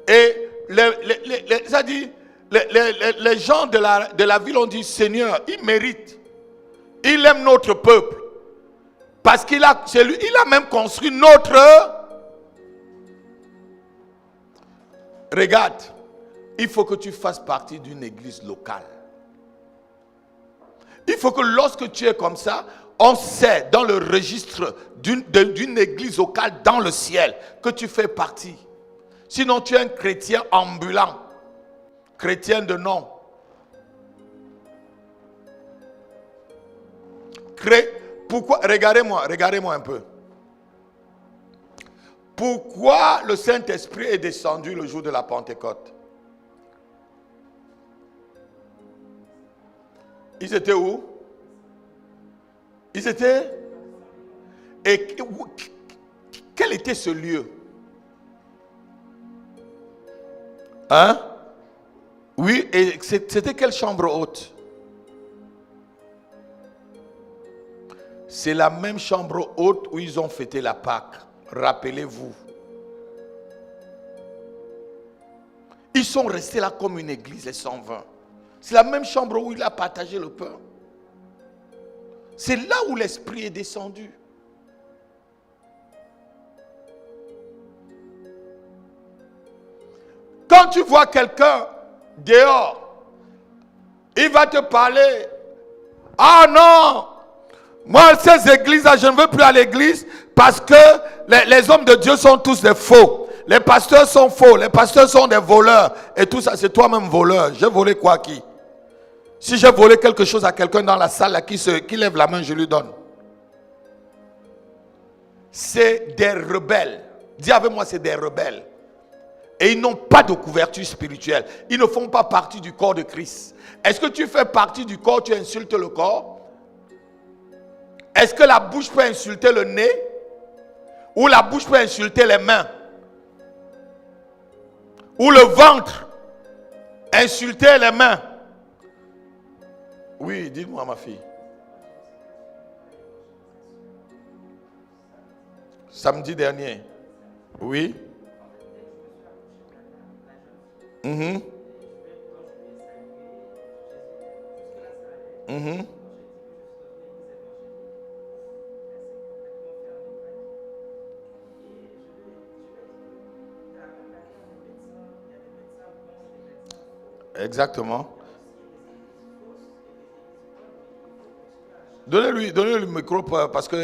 Et les gens de la ville ont dit, Seigneur, il mérite. Il aime notre peuple. Parce il a même construit notre... Regarde, il faut que tu fasses partie d'une église locale. Il faut que lorsque tu es comme ça, on sait dans le registre d'une église locale dans le ciel que tu fais partie. Sinon tu es un chrétien ambulant, chrétien de nom. Pourquoi? Regardez-moi un peu. Pourquoi le Saint-Esprit est descendu le jour de la Pentecôte? Ils étaient où? Ils étaient... Et quel était ce lieu? Hein? Oui, et c'était quelle chambre haute? C'est la même chambre haute où ils ont fêté la Pâque. Rappelez-vous. Ils sont restés là comme une église, les 120. C'est la même chambre où il a partagé le pain. C'est là où l'Esprit est descendu. Quand tu vois quelqu'un dehors, il va te parler. Ah non! Moi, ces églises-là, je ne veux plus à l'église parce que les hommes de Dieu sont tous des faux. Les pasteurs sont faux. Les pasteurs sont des voleurs. Et tout ça, c'est toi-même voleur. J'ai volé quoi à qui? Si j'ai volé quelque chose à quelqu'un dans la salle, là, qui lève la main, je lui donne. C'est des rebelles. Dis avec moi, c'est des rebelles. Et ils n'ont pas de couverture spirituelle. Ils ne font pas partie du corps de Christ. Est-ce que tu fais partie du corps, tu insultes le corps? Est-ce que la bouche peut insulter le nez? Ou la bouche peut insulter les mains? Ou le ventre insulter les mains? Oui, dites-moi ma fille. Samedi dernier. Oui. Exactement. Donnez-lui le micro parce que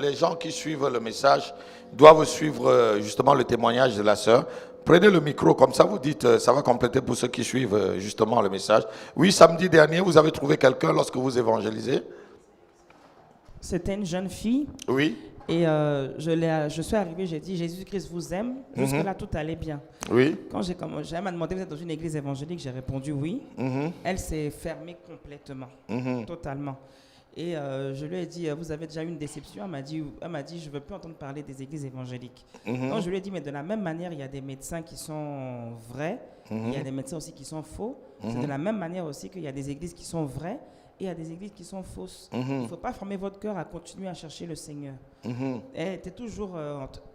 les gens qui suivent le message doivent suivre justement le témoignage de la sœur. Prenez le micro, comme ça vous dites, ça va compléter pour ceux qui suivent justement le message. Oui, samedi dernier, vous avez trouvé quelqu'un lorsque vous évangélisez? C'était une jeune fille. Oui. Et je suis arrivée, j'ai dit, Jésus-Christ vous aime. Jusque-là, tout allait bien. Oui. Quand elle m'a demandé, vous êtes dans une église évangélique? J'ai répondu oui. Elle s'est fermée complètement, totalement. Et je lui ai dit, vous avez déjà eu une déception? Elle m'a dit, je ne veux plus entendre parler des églises évangéliques. Donc je lui ai dit, mais de la même manière, il y a des médecins qui sont vrais, il y a des médecins aussi qui sont faux. C'est de la même manière aussi qu'il y a des églises qui sont vraies et il y a des églises qui sont fausses. Il ne faut pas former votre cœur à continuer à chercher le Seigneur. Elle était toujours...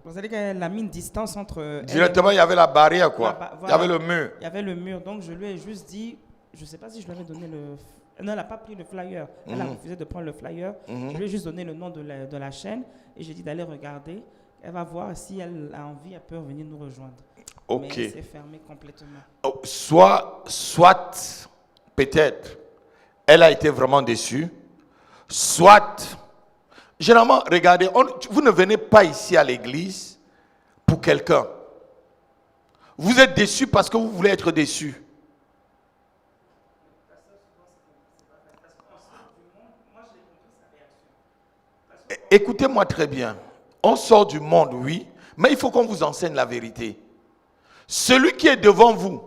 vous savez qu'elle a mis une distance entre... Directement, il y avait la barrière, quoi. Il y avait le mur. Il y avait le mur. Donc je lui ai juste dit, je ne sais pas si je lui avais donné le... Non, elle n'a pas pris le flyer. Elle a refusé de prendre le flyer. Je lui ai juste donné le nom de la chaîne et j'ai dit d'aller regarder. Elle va voir si elle a envie, elle peut venir nous rejoindre. Ok. Mais c'est fermé complètement. Soit peut-être, elle a été vraiment déçue. Soit, généralement, regardez, vous ne venez pas ici à l'église pour quelqu'un. Vous êtes déçu parce que vous voulez être déçu. Écoutez-moi très bien. On sort du monde, oui, mais il faut qu'on vous enseigne la vérité. Celui qui est devant vous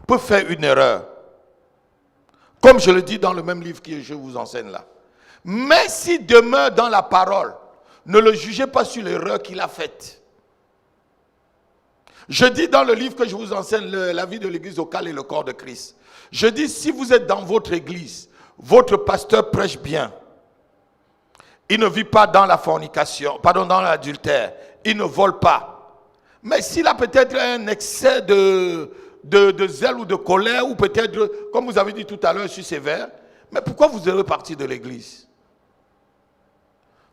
peut faire une erreur. Comme je le dis dans le même livre que je vous enseigne là. Mais s'il demeure dans la parole, ne le jugez pas sur l'erreur qu'il a faite. Je dis dans le livre que je vous enseigne, la vie de l'église locale et le corps de Christ. Je dis, si vous êtes dans votre église, votre pasteur prêche bien. Il ne vit pas dans la fornication, pardon, dans l'adultère. Il ne vole pas. Mais s'il a peut-être un excès de zèle ou de colère, ou peut-être, comme vous avez dit tout à l'heure, je suis sévère, mais pourquoi vous devez partir de l'église?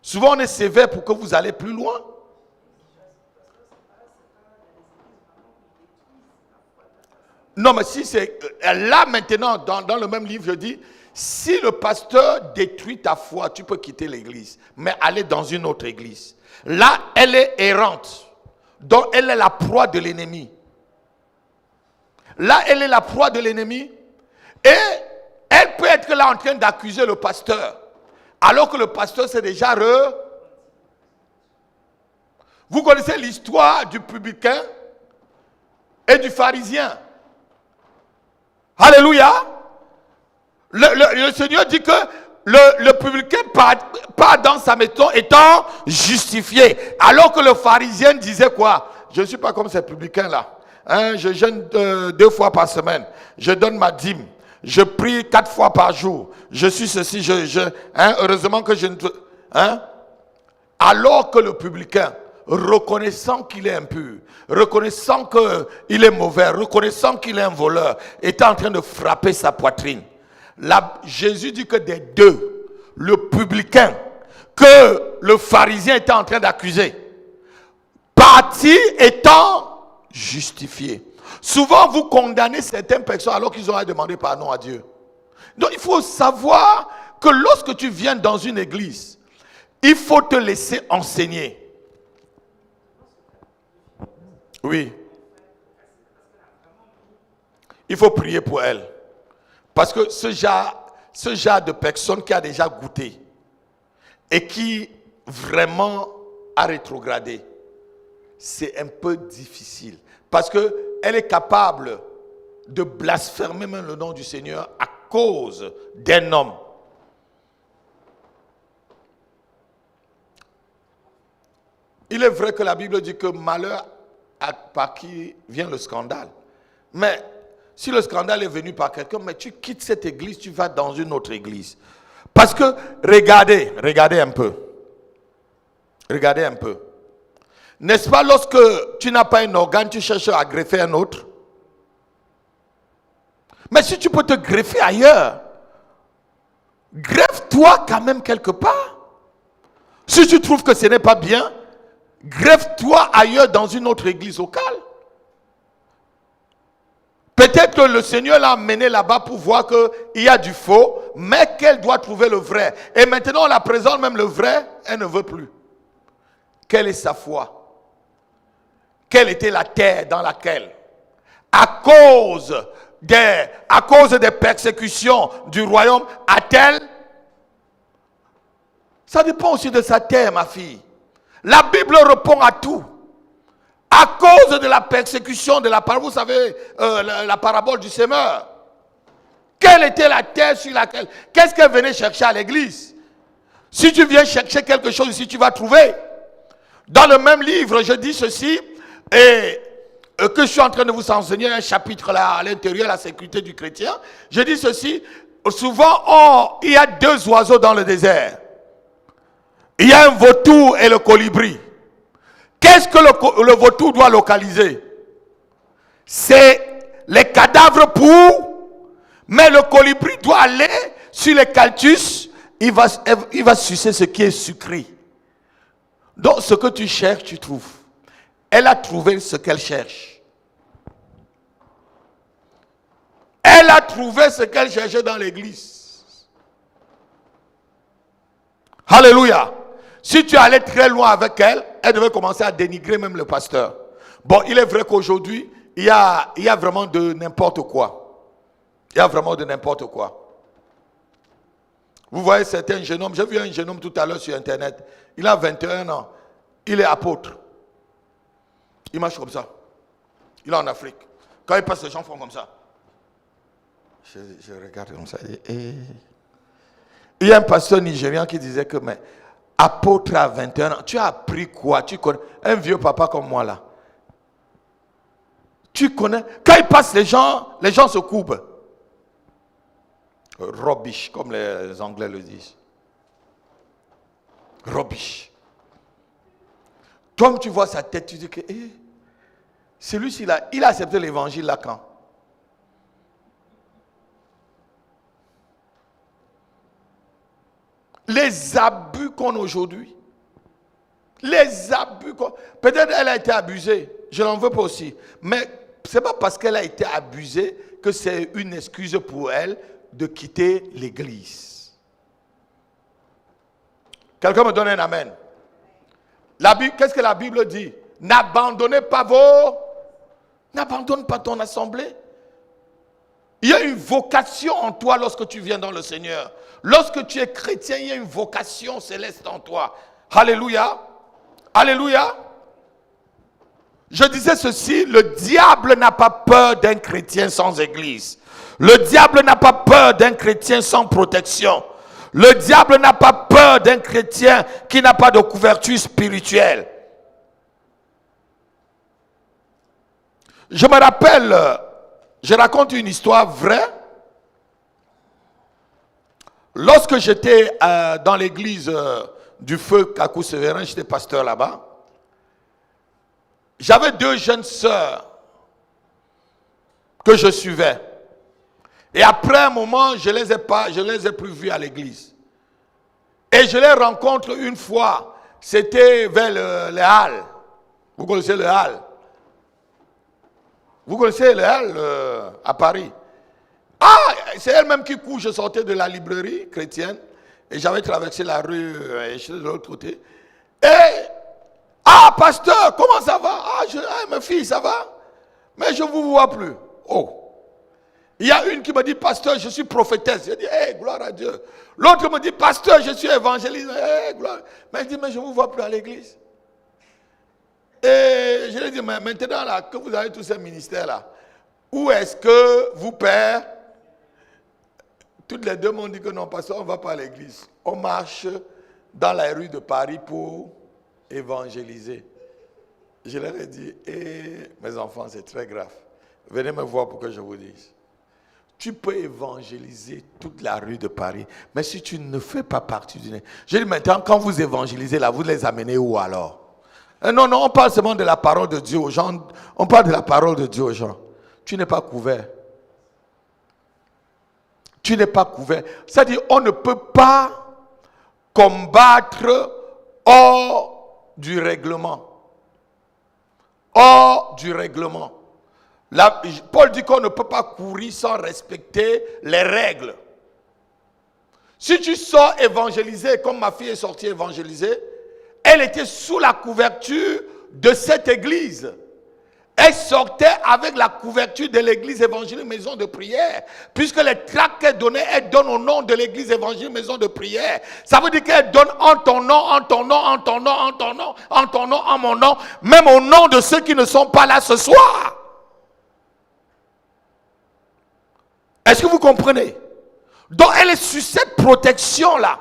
Souvent on est sévère pour que vous allez plus loin. Non, mais si c'est... Là maintenant, dans le même livre, je dis... Si le pasteur détruit ta foi, tu peux quitter l'église, mais aller dans une autre église. Là, elle est errante. Donc, elle est la proie de l'ennemi. Là, elle est la proie de l'ennemi. Et elle peut être là en train d'accuser le pasteur. Alors que le pasteur s'est déjà Vous connaissez l'histoire du publicain et du pharisien. Alléluia. Le Seigneur dit que le publicain part dans sa maison étant justifié. Alors que le pharisien disait quoi? Je ne suis pas comme ces publicains-là. Je jeûne 2 fois par semaine. Je donne ma dîme. Je prie 4 fois par jour. Je suis ceci. Heureusement que je ne... Alors que le publicain, reconnaissant qu'il est impur, reconnaissant qu'il est mauvais, reconnaissant qu'il est un voleur, était en train de frapper sa poitrine. Là, Jésus dit que des deux, le publicain que le pharisien était en train d'accuser, parti étant justifié. Souvent, vous condamnez certaines personnes alors qu'ils auraient demandé pardon à Dieu. Donc, il faut savoir que lorsque tu viens dans une église, il faut te laisser enseigner. Oui. Il faut prier pour elle. Parce que ce genre de personne qui a déjà goûté et qui vraiment a rétrogradé, c'est un peu difficile. Parce qu'elle est capable de blasphémer même le nom du Seigneur à cause d'un homme. Il est vrai que la Bible dit que malheur par qui vient le scandale. Mais si le scandale est venu par quelqu'un, mais tu quittes cette église, tu vas dans une autre église. Parce que, regardez un peu. Regardez un peu. N'est-ce pas lorsque tu n'as pas un organe, tu cherches à greffer un autre? Mais si tu peux te greffer ailleurs, greffe-toi quand même quelque part. Si tu trouves que ce n'est pas bien, greffe-toi ailleurs dans une autre église locale. Peut-être que le Seigneur l'a amené là-bas pour voir qu'il y a du faux, mais qu'elle doit trouver le vrai. Et maintenant, on la présente même le vrai, elle ne veut plus. Quelle est sa foi? Quelle était la terre dans laquelle, à cause des persécutions du royaume, a-t-elle? Ça dépend aussi de sa terre, ma fille. La Bible répond à tout. À cause de la persécution de la parole, vous savez, la parabole du semeur. Quel Quelle était la terre sur laquelle? Qu'est-ce qu'elle venait chercher à l'église? Si tu viens chercher quelque chose ici, tu vas trouver. Dans le même livre, je dis ceci, et que je suis en train de vous enseigner, un chapitre là à l'intérieur, la sécurité du chrétien. Je dis ceci, souvent, il y a deux oiseaux dans le désert. Il y a un vautour et le colibri. Qu'est-ce que le vautour doit localiser? C'est les cadavres pour, mais le colibri doit aller sur les caltus, il va sucer ce qui est sucré. Donc ce que tu cherches, tu trouves. Elle a trouvé ce qu'elle cherche. Elle a trouvé ce qu'elle cherchait dans l'église. Alléluia. Si tu allais très loin avec elle, elle devait commencer à dénigrer même le pasteur. Bon, il est vrai qu'aujourd'hui, il y a vraiment de n'importe quoi. Il y a vraiment de n'importe quoi. Vous voyez certains jeunes hommes, j'ai vu un jeune homme tout à l'heure sur internet, il a 21 ans, il est apôtre. Il marche comme ça. Il est en Afrique. Quand il passe, les gens font comme ça. Je regarde comme ça. Il y a un pasteur nigérian qui disait que, mais apôtre à 21 ans, tu as appris quoi? Tu connais un vieux papa comme moi là. Tu connais? Quand il passe, les gens se courbent. Rubbish, comme les Anglais le disent. Rubbish. Toi, tu vois sa tête, tu dis que celui-ci là, il a accepté l'évangile là quand? Les abus qu'on a aujourd'hui. Les abus qu'on... Peut-être elle a été abusée. Je n'en veux pas aussi. Mais ce n'est pas parce qu'elle a été abusée que c'est une excuse pour elle de quitter l'église. Quelqu'un me donne un amen. La Bible, qu'est-ce que la Bible dit? N'abandonne pas ton assemblée. Il y a une vocation en toi lorsque tu viens dans le Seigneur. Lorsque tu es chrétien, il y a une vocation céleste en toi. Alléluia. Alléluia. Je disais ceci, le diable n'a pas peur d'un chrétien sans église. Le diable n'a pas peur d'un chrétien sans protection. Le diable n'a pas peur d'un chrétien qui n'a pas de couverture spirituelle. Je me rappelle, je raconte une histoire vraie. Lorsque j'étais dans l'église du feu Kakou Sévérin, j'étais pasteur là-bas. J'avais deux jeunes sœurs que je suivais. Et après un moment, je ne les ai plus vues à l'église. Et je les rencontre une fois. C'était vers le Halles. Vous connaissez le Halles? Vous connaissez le Halles à Paris? Ah, c'est elle-même qui court. Je sortais de la librairie chrétienne. Et j'avais traversé la rue et j'étais de l'autre côté. Et... Ah, pasteur, comment ça va? Ma fille, ça va? Mais je ne vous vois plus. Oh. Il y a une qui me dit, pasteur, je suis prophétesse. Je dis, gloire à Dieu. L'autre me dit, pasteur, je suis évangéliste. Gloire. Mais elle dit, mais je ne vous vois plus à l'église. Et je lui ai dit, mais maintenant là, que vous avez tous ces ministères-là, où est-ce que vous, père? Toutes les deux m'ont dit que non, pasteur, on ne va pas à l'église. On marche dans la rue de Paris pour évangéliser. Je leur ai dit, mes enfants, c'est très grave. Venez me voir pour que je vous dise. Tu peux évangéliser toute la rue de Paris, mais si tu ne fais pas partie d'une... Je dis maintenant, quand vous évangélisez là, vous les amenez où alors? Non, on parle seulement de la parole de Dieu aux gens. On parle de la parole de Dieu aux gens. Tu n'es pas couvert. Tu n'es pas couvert. C'est-à-dire, on ne peut pas combattre hors du règlement. Hors du règlement. Paul dit qu'on ne peut pas courir sans respecter les règles. Si tu sors évangéliser, comme ma fille est sortie évangéliser, elle était sous la couverture de cette église. Elle sortait avec la couverture de l'église évangélique maison de prière. Puisque les tracts qu'elle donnait, elle donne au nom de l'église évangélique maison de prière. Ça veut dire qu'elle donne en ton nom, en ton nom, en ton nom, en ton nom, en ton nom, en mon nom, même au nom de ceux qui ne sont pas là ce soir. Est-ce que vous comprenez? Donc elle est sur cette protection-là.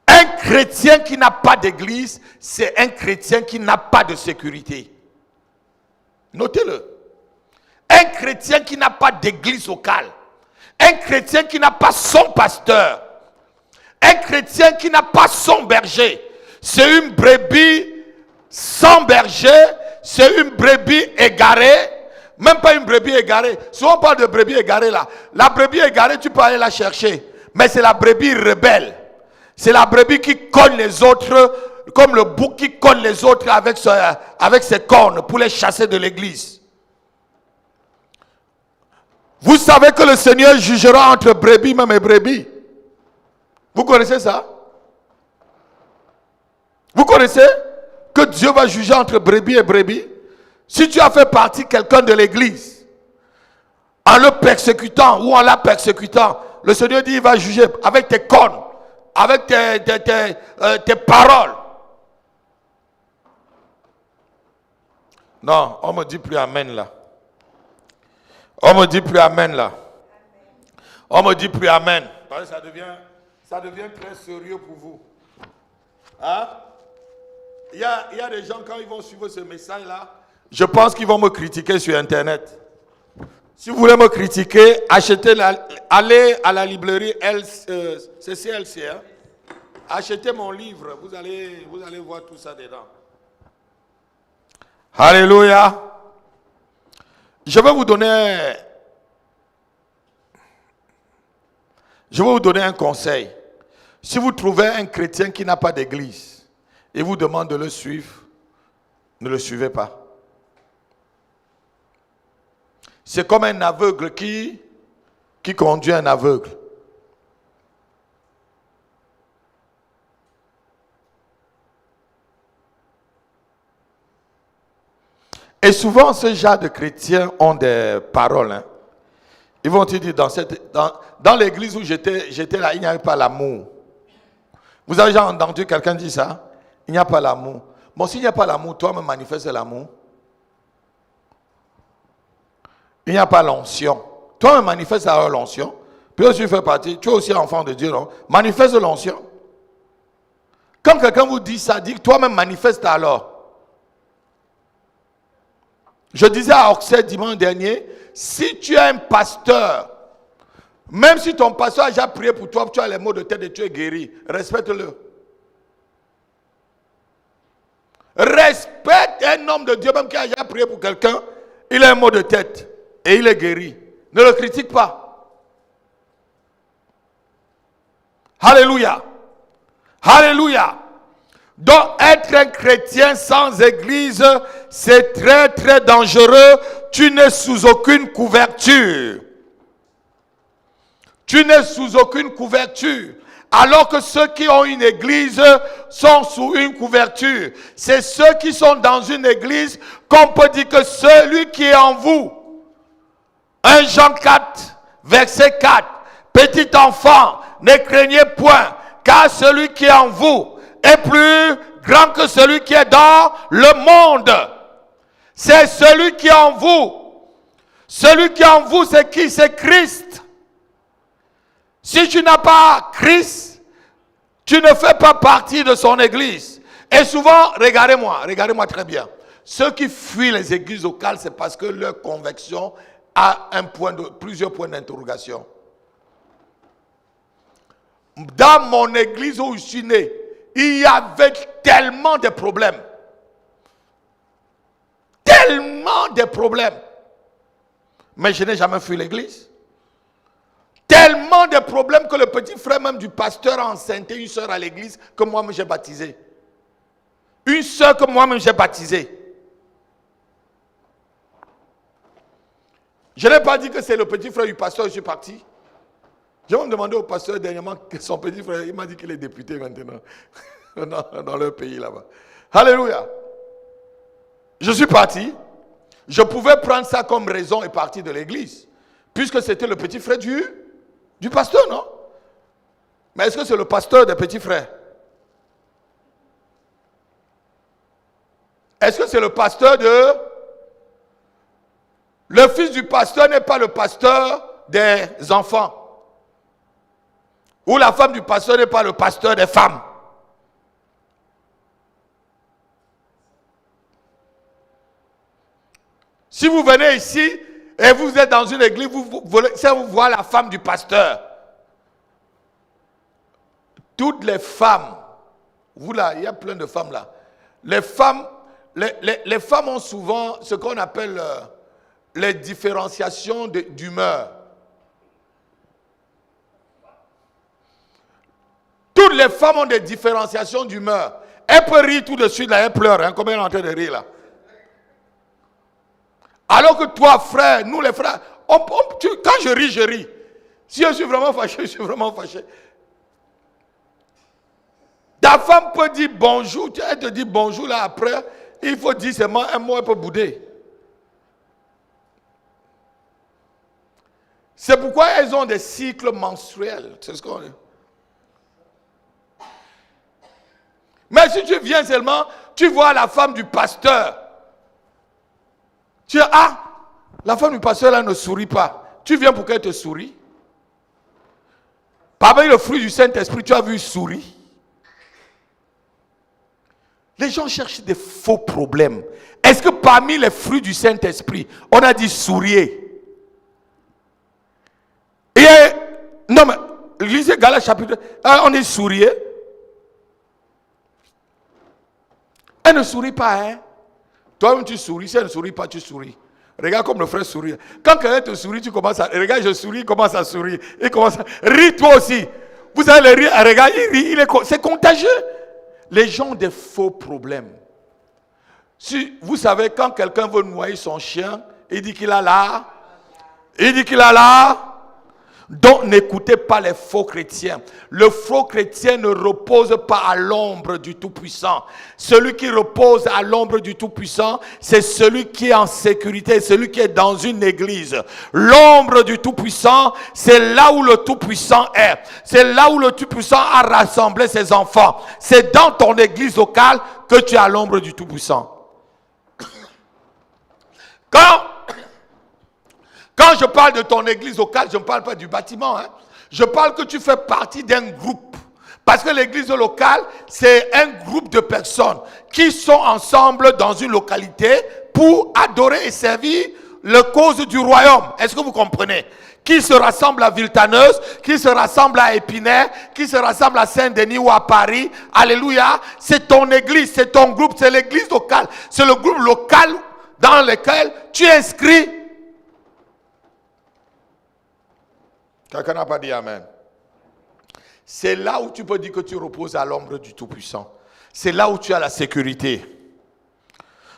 Un chrétien qui n'a pas d'église, c'est un chrétien qui n'a pas de sécurité. Notez-le. Un chrétien qui n'a pas d'église locale, un chrétien qui n'a pas son pasteur, un chrétien qui n'a pas son berger, c'est une brebis sans berger, c'est une brebis égarée, même pas une brebis égarée. Souvent on parle de brebis égarée là. La brebis égarée, tu peux aller la chercher, mais c'est la brebis rebelle. C'est la brebis qui cogne les autres, comme le bouc qui cogne les autres avec ses cornes pour les chasser de l'église. Vous savez que le Seigneur jugera entre brebis même et brebis. Vous connaissez ça? Vous connaissez que Dieu va juger entre brebis et brebis? Si tu as fait partie quelqu'un de l'église, en le persécutant ou en la persécutant, le Seigneur dit il va juger avec tes cornes, avec tes paroles. Non, on me dit plus amen là. On me dit plus amen là. On me dit plus amen. Parce que ça devient très sérieux pour vous. Hein? Il y a des gens, quand ils vont suivre ce message là, je pense qu'ils vont me critiquer sur internet. Si vous voulez me critiquer, allez à la librairie CCLC. Hein? Achetez mon livre, vous allez voir tout ça dedans. Alléluia. Je vais vous donner un conseil. Si vous trouvez un chrétien qui n'a pas d'église et vous demande de le suivre, ne le suivez pas. C'est comme un aveugle qui conduit un aveugle. Et souvent, ce genre de chrétiens ont des paroles. Hein. Ils vont te dire, dans l'église où j'étais là, il n'y avait pas l'amour. Vous avez déjà entendu quelqu'un dire ça? Il n'y a pas l'amour. Bon, s'il n'y a pas l'amour, toi-même manifeste l'amour. Il n'y a pas l'onction. Toi-même manifeste alors l'onction. Puis aussi fais partie, tu es aussi enfant de Dieu, non? Manifeste l'onction. Quand quelqu'un vous dit ça, dit toi-même manifeste alors. Je disais à Oxford dimanche dernier, si tu es un pasteur, même si ton pasteur a déjà prié pour toi, tu as les maux de tête et tu es guéri, respecte-le. Respecte un homme de Dieu, même qui a déjà prié pour quelqu'un, il a un mot de tête et il est guéri. Ne le critique pas. Alléluia. Alléluia. Donc, être un chrétien sans église, c'est très, très dangereux. Tu n'es sous aucune couverture. Tu n'es sous aucune couverture. Alors que ceux qui ont une église sont sous une couverture. C'est ceux qui sont dans une église qu'on peut dire que celui qui est en vous. 1 Jean 4, verset 4. Petit enfant, ne craignez point, car celui qui est en vous est plus grand que celui qui est dans le monde. C'est celui qui est en vous. Celui qui est en vous, c'est qui? C'est Christ. Si tu n'as pas Christ, tu ne fais pas partie de son église. Et souvent, regardez-moi très bien. Ceux qui fuient les églises locales, c'est parce que leur conviction a plusieurs points d'interrogation. Dans mon église où je suis né, il y avait tellement de problèmes. Tellement de problèmes. Mais je n'ai jamais fui l'église. Tellement de problèmes que le petit frère même du pasteur a enceinté une soeur à l'église que moi-même j'ai baptisée. Une soeur que moi-même j'ai baptisée. Je n'ai pas dit que c'est le petit frère du pasteur, je suis parti. Je vais me demander au pasteur dernièrement que son petit frère, il m'a dit qu'il est député maintenant dans leur pays là-bas. Alléluia. Je suis parti. Je pouvais prendre ça comme raison et partir de l'église. Puisque c'était le petit frère du pasteur, non? Mais est-ce que c'est le pasteur des petits frères? Est-ce que c'est le pasteur Le fils du pasteur n'est pas le pasteur des enfants. Ou la femme du pasteur n'est pas le pasteur des femmes. Si vous venez ici et vous êtes dans une église, vous voyez la femme du pasteur. Toutes les femmes, vous là, il y a plein de femmes là. Les femmes ont souvent ce qu'on appelle les différenciations d'humeur. Toutes les femmes ont des différenciations d'humeur. Elle peut rire tout de suite, là, elle pleure. Hein, combien elle est en train de rire là? Alors que toi, frère, nous les frères, quand je ris, je ris. Si je suis vraiment fâché, je suis vraiment fâché. Ta femme peut dire bonjour, elle te dit bonjour là après, il faut dire seulement un mot, elle peut bouder. C'est pourquoi elles ont des cycles menstruels. C'est ce qu'on dit. Mais si tu viens seulement, tu vois la femme du pasteur. Tu dis, ah, la femme du pasteur là ne sourit pas. Tu viens pour qu'elle te sourie. Parmi le fruit du Saint-Esprit, tu as vu sourire. Les gens cherchent des faux problèmes. Est-ce que parmi les fruits du Saint-Esprit, on a dit souriez? Et non mais, lisez Galates chapitre 1, on dit souriez. Elle ne sourit pas, hein? Toi-même tu souris, si elle ne sourit pas, tu souris. Regarde comme le frère sourit. Quand quelqu'un te sourit, tu commences à... Regarde, je souris, il commence à sourire. Il commence à... Ris toi aussi. Vous savez, le rire, regarde, il rit, c'est contagieux. Les gens ont des faux problèmes. Si, vous savez, quand quelqu'un veut noyer son chien, il dit qu'il a là. Il dit qu'il a là. Donc n'écoutez pas les faux chrétiens. Le faux chrétien ne repose pas à l'ombre du Tout-Puissant. Celui qui repose à l'ombre du Tout-Puissant, c'est celui qui est en sécurité, celui qui est dans une église. L'ombre du Tout-Puissant, c'est là où le Tout-Puissant est. C'est là où le Tout-Puissant a rassemblé ses enfants. C'est dans ton église locale que tu as l'ombre du Tout-Puissant. Quand je parle de ton église locale, je ne parle pas du bâtiment. Hein. Je parle que tu fais partie d'un groupe. Parce que l'église locale, c'est un groupe de personnes qui sont ensemble dans une localité pour adorer et servir la cause du royaume. Est-ce que vous comprenez? Qui se rassemble à Villetaneuse, qui se rassemble à Épinay, qui se rassemble à Saint-Denis ou à Paris. Alléluia. C'est ton église, c'est ton groupe, c'est l'église locale. C'est le groupe local dans lequel tu es inscrit. Quelqu'un n'a pas dit amen. C'est là où tu peux dire que tu reposes à l'ombre du Tout-Puissant. C'est là où tu as la sécurité.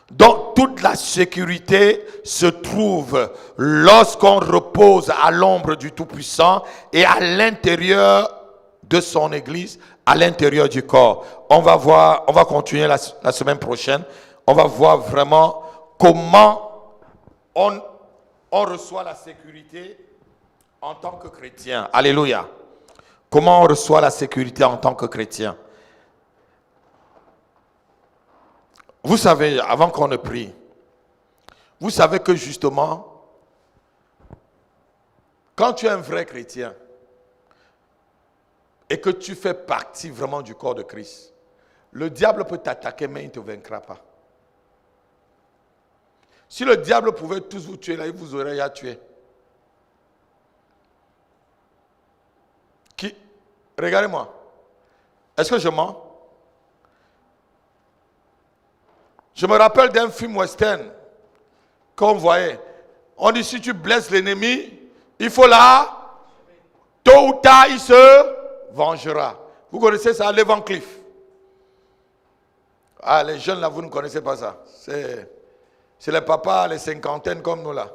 Donc toute la sécurité se trouve lorsqu'on repose à l'ombre du Tout-Puissant et à l'intérieur de son église, à l'intérieur du corps. On va continuer la semaine prochaine. On va voir vraiment comment on reçoit la sécurité en tant que chrétien. Alléluia. Comment on reçoit la sécurité en tant que chrétien? Vous savez, avant qu'on ne prie, vous savez que justement, quand tu es un vrai chrétien et que tu fais partie vraiment du corps de Christ, le diable peut t'attaquer mais il ne te vaincra pas. Si le diable pouvait tous vous tuer là, il vous aurait déjà tué. Regardez-moi. Est-ce que je mens? Je me rappelle d'un film western qu'on voyait. On dit si tu blesses l'ennemi, il faut là, tôt ou tard, il se vengera. Vous connaissez ça, les Van Cleef? Ah, les jeunes là, vous ne connaissez pas ça. C'est les papas, les cinquantaines comme nous là.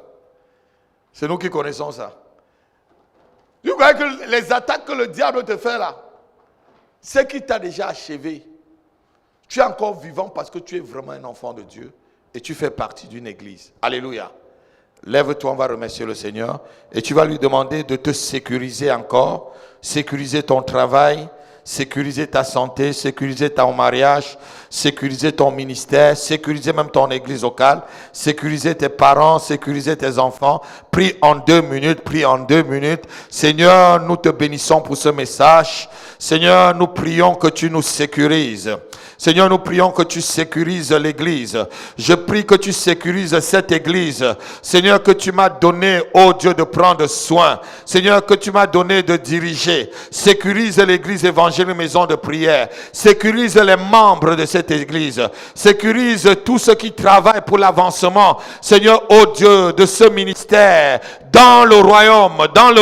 C'est nous qui connaissons ça. Vous voyez que les attaques que le diable te fait là, c'est qu'il t'a déjà achevé. Tu es encore vivant parce que tu es vraiment un enfant de Dieu et tu fais partie d'une église. Alléluia. Lève-toi, on va remercier le Seigneur et tu vas lui demander de te sécuriser encore, sécuriser ton travail, sécuriser ta santé, sécuriser ton mariage, sécuriser ton ministère, sécuriser même ton église locale, sécuriser tes parents, sécuriser tes enfants. Prie en 2 minutes, prie en 2 minutes. Seigneur, nous te bénissons pour ce message. Seigneur, nous prions que tu nous sécurises. Seigneur, nous prions que tu sécurises l'église. Je prie que tu sécurises cette église. Seigneur, que tu m'as donné, oh Dieu, de prendre soin. Seigneur, que tu m'as donné de diriger. Sécurise l'église évangélique maison de prière. Sécurise les membres de cette église. Sécurise tous ceux qui travaillent pour l'avancement. Seigneur, oh Dieu, de ce ministère dans le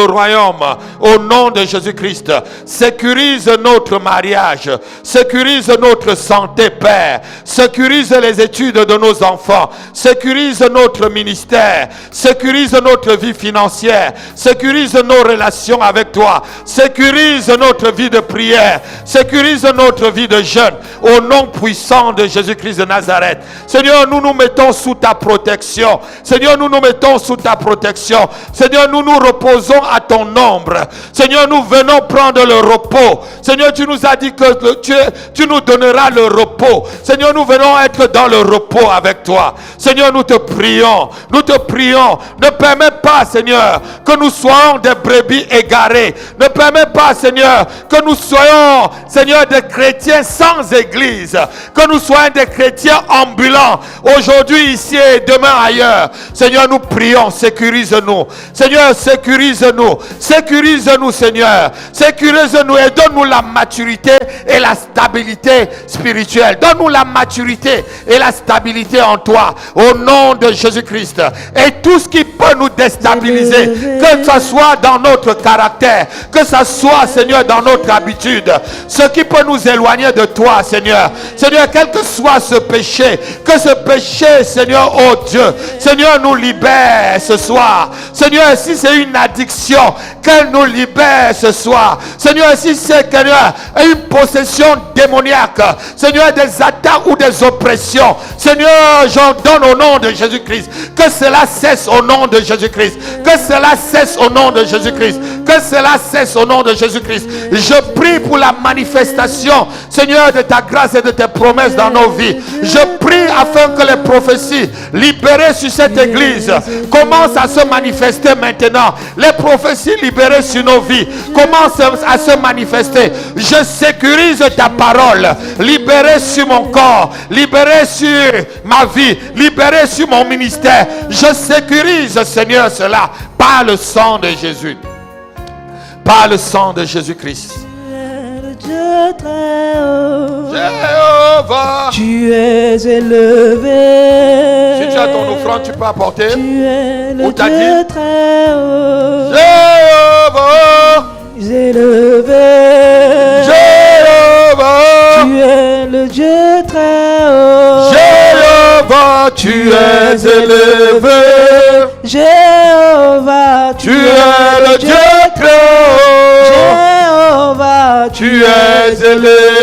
royaume, au nom de Jésus-Christ. Sécurise notre mariage. Sécurise notre santé, Père. Sécurise les études de nos enfants. Sécurise notre ministère. Sécurise notre vie financière. Sécurise nos relations avec toi. Sécurise notre vie de prière. Sécurise notre vie de jeûne. Au nom puissant de Jésus-Christ de Nazareth. Seigneur, nous nous mettons sous ta protection. Seigneur, nous nous mettons sous ta protection. Seigneur, nous nous reposons à ton ombre. Seigneur, nous venons prendre le repos. Seigneur, tu nous as dit que tu nous donneras le repos. Seigneur, nous venons être dans le repos avec toi. Seigneur, nous te prions. Nous te prions. Ne permets pas, Seigneur, que nous soyons des brebis égarées. Ne permets pas, Seigneur, que nous soyons, Seigneur, des chrétiens sans église. Que nous soyons des chrétiens ambulants. Aujourd'hui, ici et demain ailleurs. Seigneur, nous prions. Sécurise-nous. Seigneur, sécurise-nous. Sécurise-nous, Seigneur. Sécurise-nous et donne-nous la maturité et la stabilité spirituelle. Donne-nous la maturité et la stabilité en toi. Au nom de Jésus-Christ. Et tout ce qui peut nous déstabiliser, que ce soit dans notre caractère, que ce soit, Seigneur, dans notre habitude, ce qui peut nous éloigner de toi, Seigneur. Seigneur, quel que soit ce péché, que ce péché, Seigneur, oh Dieu, Seigneur, nous libère ce soir. Seigneur, si c'est une addiction, qu'elle nous libère ce soir. Seigneur, si c'est, Seigneur, une possession démoniaque, Seigneur, des attaques ou des oppressions, Seigneur, j'ordonne au nom de Jésus-Christ que cela cesse au nom de Jésus-Christ. Que cela cesse au nom de Jésus-Christ. Que cela cesse au nom de Jésus-Christ. Je prie pour la manifestation, Seigneur, de ta grâce et de tes promesses dans nos vies. Je prie afin que les prophéties libérées sur cette église commencent à se manifester maintenant. Les prophéties libérées sur nos vies commencent à se manifester. Je sécurise ta parole, libérée sur mon corps, libérée sur ma vie, libérée sur mon ministère. Je sécurise, Seigneur, cela par le sang de Jésus. Par le sang de Jésus-Christ. Dieu très haut, Jéhovah, tu es élevé. si tu as ton offrande, tu peux apporter. Tu es le Où t'as Dieu dit? très haut, Jéhovah, élevé. Jéhovah, Tu es le Dieu très haut. Jéhovah, tu es élevé. Jéhovah, Tu es le Dieu très haut. Jéhovah, Tu es élevé.